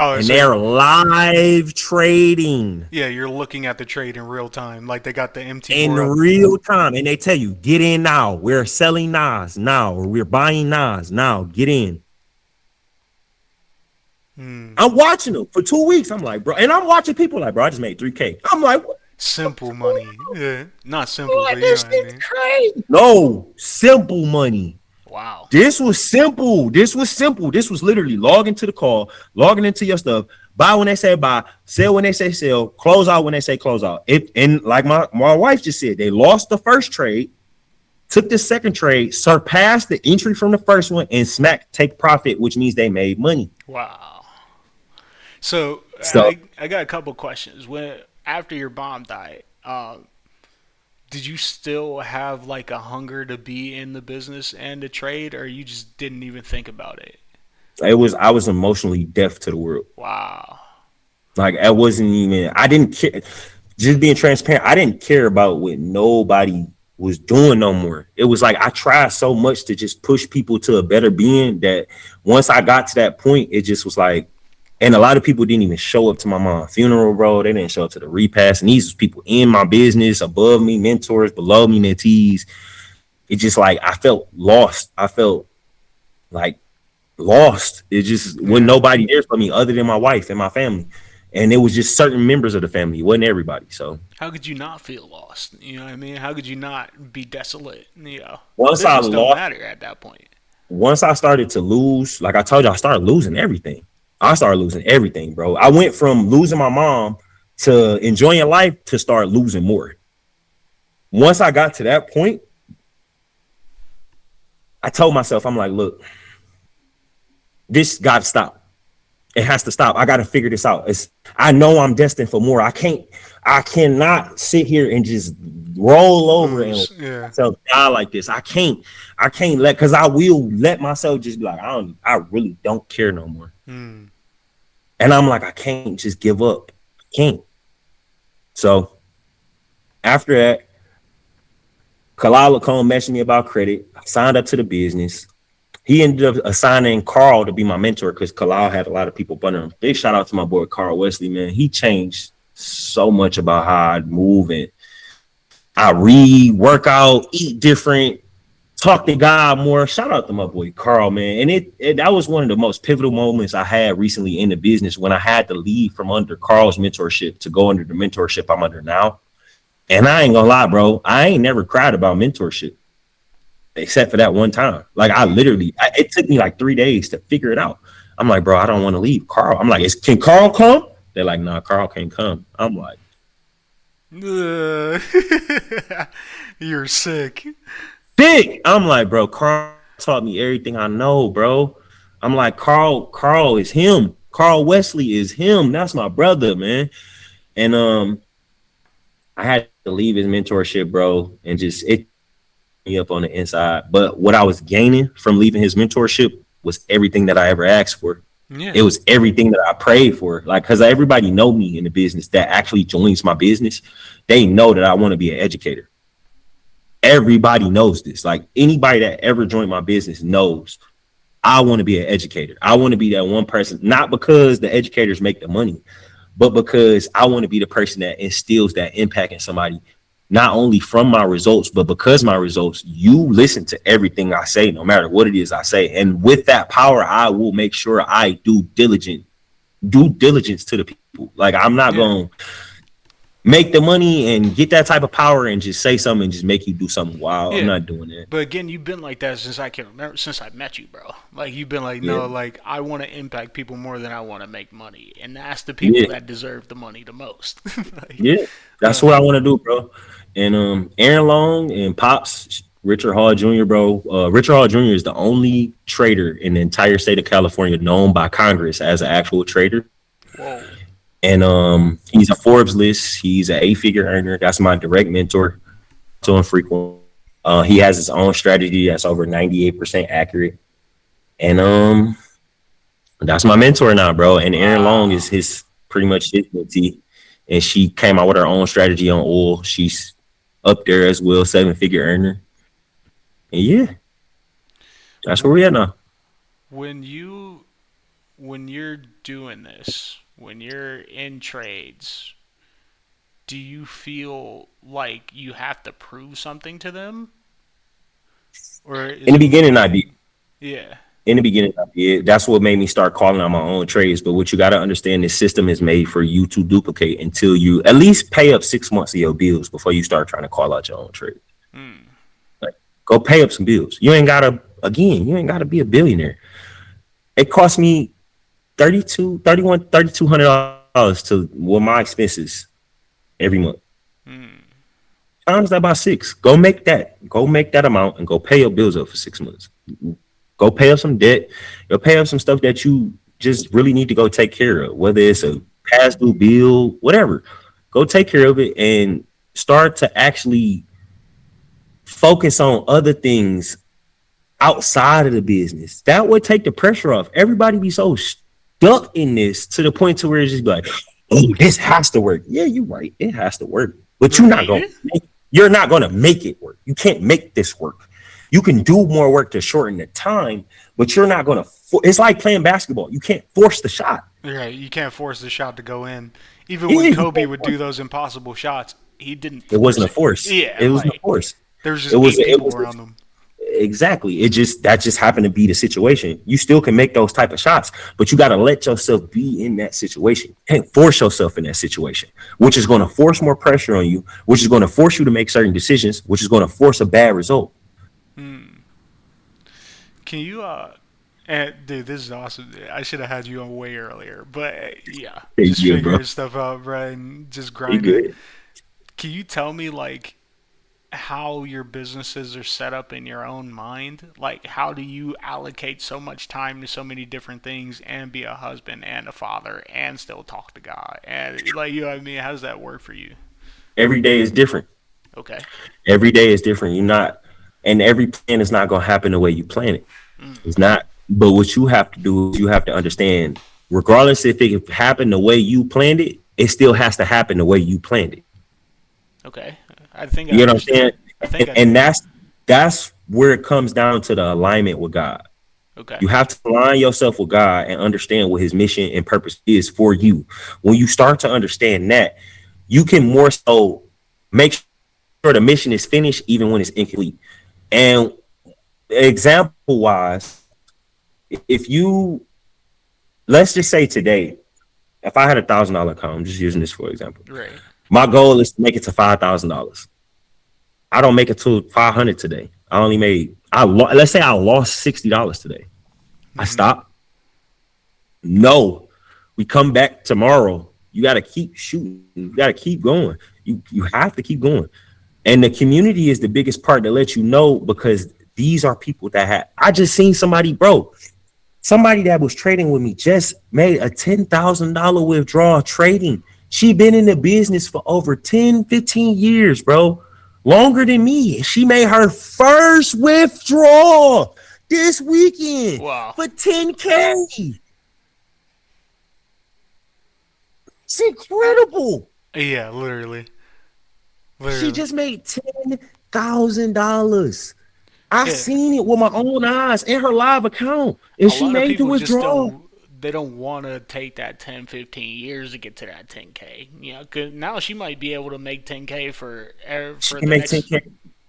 Oh, and they're live trading. Yeah, you're looking at the trade in real time. Like they got the MT4 in real time. And they tell you, get in now. We're selling Nas now, or we're buying Nas now. Get in. I'm watching them for 2 weeks. I'm like, bro. And I'm watching people like, bro, I just made $3K. I'm like, what? Simple money. Yeah. Not simple, but you know what I mean. Crazy. No, simple money. Wow. This was simple. This was literally log into the call, logging into your stuff, buy when they say buy, sell when they say sell, close out when they say close out. And like my wife just said, they lost the first trade, took the second trade, surpassed the entry from the first one, and take profit, which means they made money. Wow. So I got a couple questions. After your mom died, did you still have like a hunger to be in the business and the trade, or you just didn't even think about it? I was emotionally deaf to the world. Wow. Like I didn't care. Just being transparent, I didn't care about what nobody was doing no more. It was like I tried so much to just push people to a better being that once I got to that point, it just was like, and a lot of people didn't even show up to my mom's funeral, bro. They didn't show up to the repast. And these was people in my business, above me, mentors, below me, mentees. It just like, I felt lost. I felt like lost. It just wasn't nobody there for me other than my wife and my family. And it was just certain members of the family. It wasn't everybody. So how could you not feel lost? You know what I mean? How could you not be desolate? You know, once I lost, don't matter at that point. Once I started to lose, like I told you, I started losing everything. Bro. I went from losing my mom to enjoying life to start losing more. Once I got to that point, I told myself, I'm like, look, this got to stop. It has to stop. I got to figure this out. I know I'm destined for more. I cannot sit here and just roll over and myself die like this. I can't let, because I will let myself just be like, I really don't care no more. And I'm like, I can't just give up. I can't. So after that, Kalal Lacombe messaged me about credit. I signed up to the business. He ended up assigning Carl to be my mentor because Kalal had a lot of people under him. Big shout out to my boy Carl Wesley, man. He changed so much about how I move and I read, work out, eat different, talk to God more. Shout out to my boy Carl, man. And it that was one of the most pivotal moments I had recently in the business when I had to leave from under Carl's mentorship to go under the mentorship I'm under now. And I ain't gonna lie, bro, I ain't never cried about mentorship except for that one time. Like I literally, it took me like 3 days to figure it out. I'm like, bro, I don't want to leave Carl. I'm like, can Carl come? They're like, nah, Carl can't come. I'm like, You're sick. big. I'm like, bro, Carl taught me everything I know, bro. I'm like, Carl is him. Carl Wesley is him. That's my brother, man. And I had to leave his mentorship, bro, and just it me up on the inside. But what I was gaining from leaving his mentorship was everything that I ever asked for. Yeah. It was everything that I prayed for. Like, because everybody know me in the business that actually joins my business. They know that I want to be an educator. Everybody knows this. Like anybody that ever joined my business knows I want to be an educator. I want to be that one person, not because the educators make the money, but because I want to be the person that instills that impact in somebody, not only from my results, but because my results, you listen to everything I say, no matter what it is I say. And with that power, I will make sure I do diligence to the people. Like I'm not going to make the money and get that type of power and just say something and just make you do something wild. I'm not doing that. But again, you've been like that since I can remember, since I met you, bro. Like you've been like, no, like I want to impact people more than I want to make money, and that's the people that deserve the money the most. Like, that's what I want to do, bro. And Aaron Long and Pops, Richard Hall Jr., bro. Richard Hall Jr. is the only trader in the entire state of California known by Congress as an actual trader. Whoa. And he's a Forbes list. He's an 8-figure earner. That's my direct mentor. So infrequent. He has his own strategy that's over 98% accurate. And that's my mentor now, bro. And Aaron Long is his pretty much his mentee. And she came out with her own strategy on oil. She's up there as well, 7-figure earner. And yeah, that's where we at now. When you're doing this, when you're in trades, do you feel like you have to prove something to them? Or in the beginning, I did. Yeah. In the beginning, I did. That's what made me start calling out my own trades. But what you got to understand, this system is made for you to duplicate until you at least pay up 6 months of your bills before you start trying to call out your own trade. Like, go pay up some bills. You ain't got to be a billionaire. It cost me $3,200 to my expenses every month. Times that by 6. Go make that amount and go pay your bills up for 6 months. Go pay up some debt. Go pay up some stuff that you just really need to go take care of, whether it's a past due bill, whatever. Go take care of it and start to actually focus on other things outside of the business. That would take the pressure off. Everybody be so stuck in this to the point to where it's just like, oh, this has to work. Yeah, you're right. It has to work. But you're not going to make it work. You can't make this work. You can do more work to shorten the time, but you're not going to. It's like playing basketball. You can't force the shot. Right. You can't force the shot to go in. Even when Kobe would do those impossible shots, he didn't. It wasn't a force. Yeah. It wasn't a force. There was just people around them. Exactly. That just happened to be the situation. You still can make those type of shots, but you got to let yourself be in that situation. You can't force yourself in that situation, which is going to force more pressure on you, which is going to force you to make certain decisions, which is going to force a bad result. Can you dude, this is awesome. I should have had you on way earlier, but yeah, just figuring stuff out, right, and just grinding. Can you tell me like how your businesses are set up in your own mind? Like, how do you allocate so much time to so many different things and be a husband and a father and still talk to God? And like, you know what I mean? How does that work for you? Every day is different. Okay. Every day is different. And every plan is not going to happen the way you plan it. It's not. But what you have to do is you have to understand, regardless if it happened the way you planned it, it still has to happen the way you planned it. Okay. I think you know what I'm saying? And that's where it comes down to the alignment with God. Okay. You have to align yourself with God and understand what his mission and purpose is for you. When you start to understand that, you can more so make sure the mission is finished even when it's incomplete. And example wise, if you, let's just say today, if I had $1,000 account, I'm just using this for example. Right. My goal is to make it to $5,000. I don't make it to 500 today. I only made, let's say I lost $60 today. I stop. No, we come back tomorrow. You got to keep shooting. You got to keep going. You have to keep going. And the community is the biggest part to let you know, because these are people that have, I just seen somebody, bro, somebody that was trading with me just made a $10,000 withdrawal trading. She been in the business for over 10, 15 years, bro. Longer than me. She made her first withdrawal this weekend for 10K. It's incredible. Yeah, literally. She just made $10,000. I've seen it with my own eyes in her live account, and she made the withdrawal. They don't want to take that 10, 15 years to get to that 10K. You know, because now she might be able to make 10K for the next 10K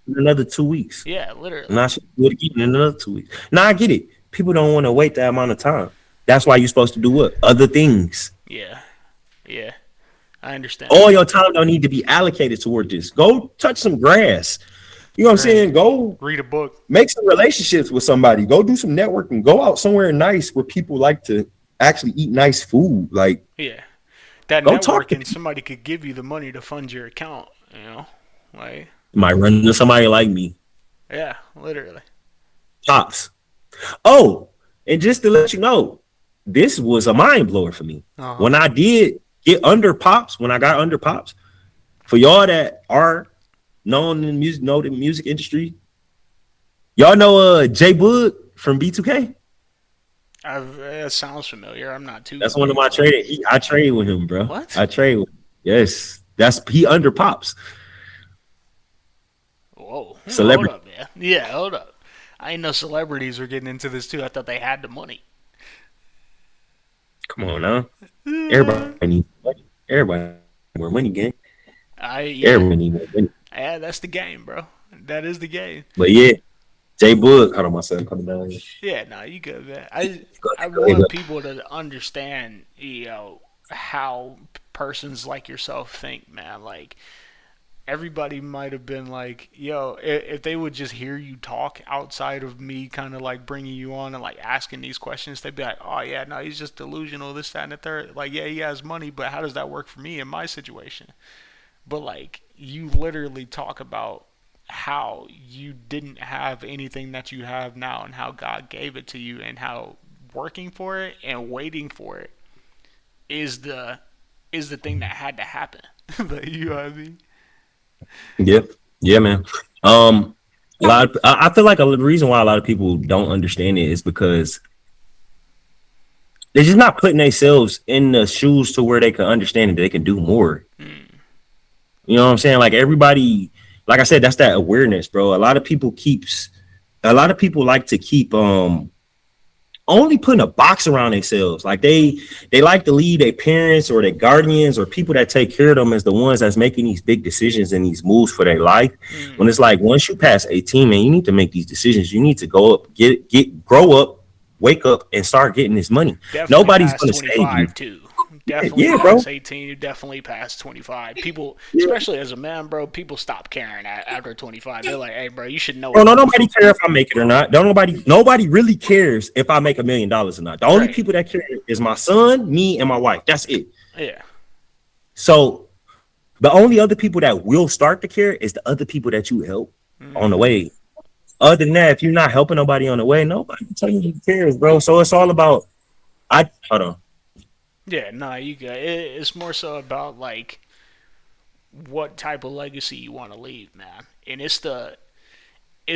in another 2 weeks. Yeah, literally. Now she do it again in another 2 weeks. Now I get it. People don't want to wait that amount of time. That's why you're supposed to do what? Other things. Yeah. Yeah. I understand. All your time don't need to be allocated toward this. Go touch some grass. You know what I'm saying? Go read a book. Make some relationships with somebody. Go do some networking. Go out somewhere nice where people like to actually eat nice food. Like, yeah, that networking, somebody could give you the money to fund your account. You know, like you might run into somebody like me. Yeah, literally. Pops. Oh, and just to let you know, this was a mind blower for me. When I did get under Pops, when I got under Pops, for y'all that are known in music, know the music industry, y'all know J Boog from B2K. It sounds familiar. I'm not too. That's one of my trade. I trade with him, bro. What? I trade with him. Yes, he under Pops. Whoa, celebrity. Hold up, man. Yeah, hold up. I didn't know celebrities were getting into this too. I thought they had the money. Come on now. Everybody needs money. Everybody needs more money, gang. Everybody needs more money. Yeah, that's the game, bro. That is the game. But yeah, J Boog. Hold on, my son coming down here. Yeah, no, you good, man. I want people to understand, you know, how persons like yourself think, man. Like, everybody might have been like, yo, if they would just hear you talk outside of me kind of like bringing you on and like asking these questions, they'd be like, oh yeah, no, he's just delusional, this, that, and the third. Like, yeah, he has money, but how does that work for me in my situation? But like, you literally talk about how you didn't have anything that you have now and how God gave it to you, and how working for it and waiting for it is the thing that had to happen. You know what I mean? Yep. Yeah, man. I feel like the reason why a lot of people don't understand it is because they're just not putting themselves in the shoes to where they can understand that they can do more. You know what I'm saying? Like, everybody, like I said, that's that awareness, bro. A lot of people like to keep only putting a box around themselves. Like, they like to leave their parents or their guardians or people that take care of them as the ones that's making these big decisions and these moves for their life. When it's like, once you pass 18, man, you need to make these decisions. You need to go up, grow up, wake up, and start getting this money. Definitely nobody's going to save you. Too. Definitely past 18, you definitely past 25. People, especially as a man, bro, people stop caring after 25. They're like, hey, bro, you should know. Bro, nobody cares if I make it or not. Nobody really cares if I make $1 million or not. The only people that care is my son, me, and my wife. That's it. Yeah. So the only other people that will start to care is the other people that you help on the way. Other than that, if you're not helping nobody on the way, nobody cares, bro. So it's all about, hold on. Yeah, no, you got it. It's more so about like what type of legacy you want to leave, man. And it's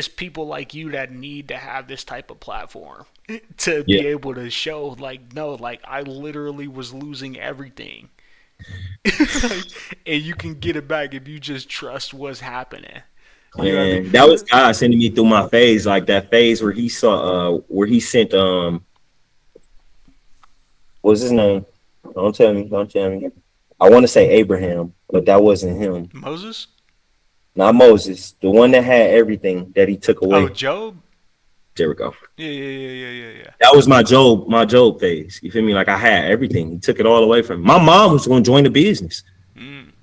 people like you that need to have this type of platform to be able to show, like, no, like, I literally was losing everything, and you can get it back if you just trust what's happening. You know what I mean? That was God sending me through my phase, like that phase where he saw, where he sent, what's his name? Don't tell me. I want to say Abraham, but that wasn't him. Moses? Not Moses, the one that had everything that he took Oh, away. Job. There we go. Yeah. That was my Job phase. You feel me? Like I had everything. He took it all away from me. My mom was going to join the business.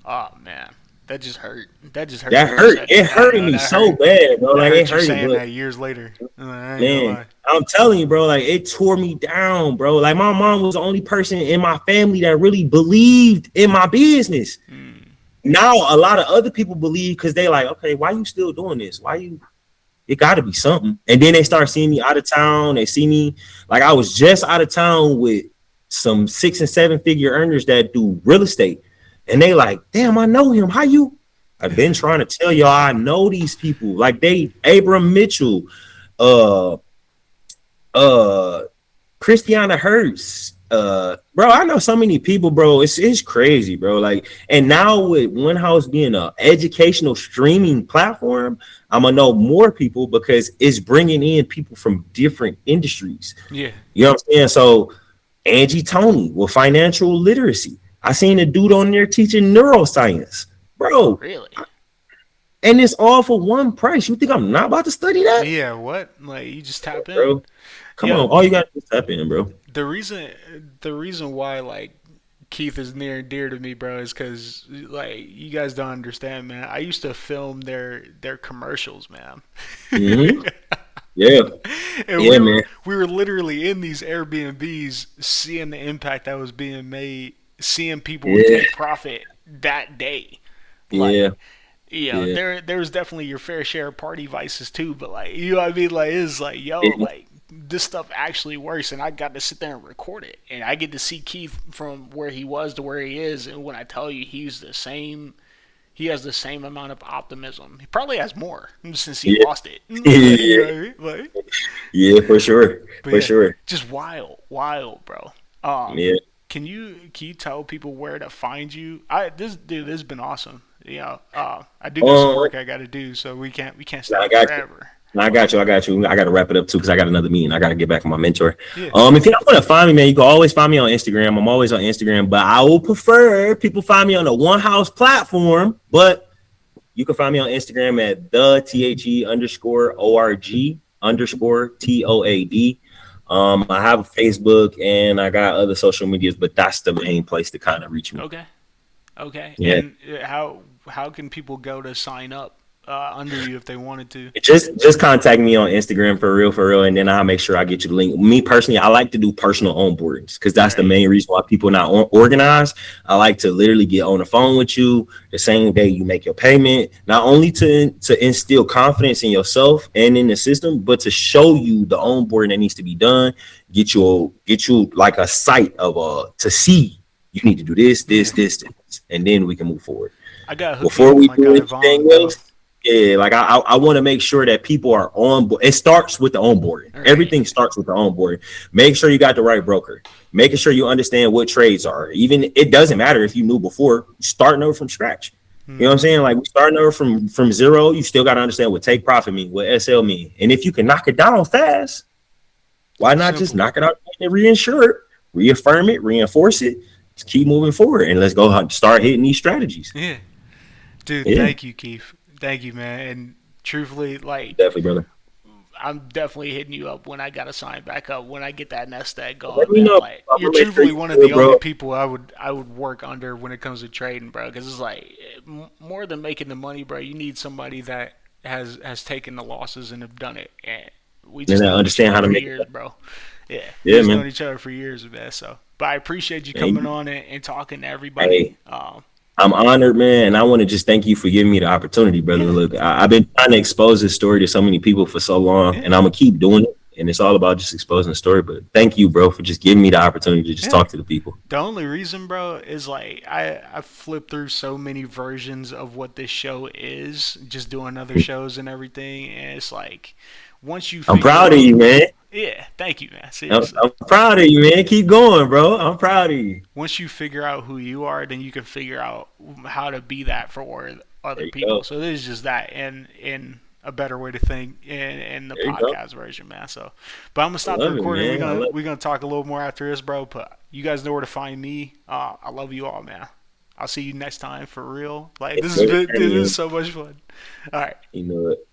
Oh man, that just hurt. That just hurt That when you hurt. said It that. I hurted know me that so hurt. bad, bro. That Like it hurt you hurted, saying but that years later. I ain't gonna man, lie. I'm telling you, bro, like it tore me down, bro. Like my mom was the only person in my family that really believed in my business. Now a lot of other people believe because they like, okay, why you still doing this? Why you it gotta be something. And then they start seeing me out of town. They see me like I was just out of town with some 6 and 7 figure earners that do real estate. And they like, damn, I know him. How you? I've been trying to tell y'all I know these people. Like they Abram Mitchell, uh Christiana Hurts. Bro, I know so many people, bro. It's crazy, bro. Like, and now with One House being an educational streaming platform, I'm gonna know more people because it's bringing in people from different industries. Yeah. You know what I'm saying? So Angie Tony with financial literacy. I seen a dude on there teaching neuroscience, bro. Really? And it's all for one price. You think I'm not about to study that, Yeah. What? Like you just tap in. bro? Come Yeah. on, all you got to do is tap in, bro. The reason why like Keith is near and dear to me, bro, is because like you guys don't understand, man. I used to film their commercials, man. Mm-hmm. Yeah, And yeah, man. we were literally in these Airbnbs seeing the impact that was being made, seeing people Yeah, take profit that day. Like, yeah, yeah, yeah, there's definitely your fair share of party vices too, but like you know what I mean? Like it's like, yo, yeah, like this stuff actually works and I got to sit there and record it. And I get to see Keith from where he was to where he is, and when I tell you he has the same amount of optimism. He probably has more since he yeah, lost it. Like, you know yeah, what I mean? Like, yeah, for sure, but for yeah, sure. just wild, bro. Yeah, Can you tell people where to find you? This has been awesome. You know, I do got some um, work I got to do, so we can't I stop got you. forever. I got you. I got you. I got to wrap it up too because I got another meeting. I got to get back to my mentor. Yeah. If you don't want to find me, man, you can always find me on Instagram. I'm always on Instagram, but I will prefer people find me on the One House platform. But you can find me on Instagram at the THE_ORG_TOAD. I have a Facebook and I got other social medias, but that's the main place to kind of reach me. Okay. Yeah. And how can people go to sign up under you if they wanted to? Just contact me on Instagram for real, and then I'll make sure I get you the link. Me personally, I like to do personal onboardings because All that's the right. main reason why people not organized. I like to literally get on the phone with you the same day you make your payment, not only to instill confidence in yourself and in the system, but to show you the onboarding that needs to be done. Get you like a site of to see you need to do this, and then we can move forward. I got to hook you Before up with we my do guy Vaughn, anything bro. else, yeah, like I want to make sure that people are on board. It starts with the onboarding. All right. Everything starts with the onboarding. Make sure you got the right broker. Making sure you understand what trades are. Even it doesn't matter if you knew before. Starting over from scratch. You know what I'm saying? Like we starting over from zero. You still got to understand what take profit mean, what SL mean, and if you can knock it down fast, why not just Simple. knock it out and reinsure it, reaffirm it, reinforce it, just keep moving forward, and let's go start hitting these strategies. Yeah. Dude, Yeah, thank you, Keith. Thank you, man. And truthfully, like, definitely, brother. I'm definitely hitting you up when I got to sign back up, when I get that nest egg Let going, me man. know. Like, I'm you're gonna make sure truthfully you one of do the it, only bro. people I would work under when it comes to trading, bro. Because it's like more than making the money, bro. You need somebody that has taken the losses and have done it. And we And just I known each understand other how to for make years, it. bro. Yeah, we Yeah, just known man. each other for years, man. So, but I appreciate you Hey, coming on and talking to everybody. hey, I'm honored, man, and I want to just thank you for giving me the opportunity, brother. Yeah, Look, I've been trying to expose this story to so many people for so long, yeah, and I'm gonna keep doing it. And it's all about just exposing the story. But thank you, bro, for just giving me the opportunity to just yeah. talk to the people. The only reason, bro, is like I flipped through so many versions of what this show is, just doing other shows and everything, and it's like once you I'm figure proud of out, you, man. yeah, thank you, man, I'm, seriously. I'm proud of you, man. Keep going, bro. I'm proud of you. Once you figure out who you are, then you can figure out how to be that for There other you people. go. So this is just that, and in a better way to think in the There you go. podcast version, man. So, but I'm gonna I stop the love it, recording. We're man. gonna talk a little more after this, bro. But you guys know where to find me. I love you all, man. I'll see you next time for real. Like this is so much fun. All right. You know it.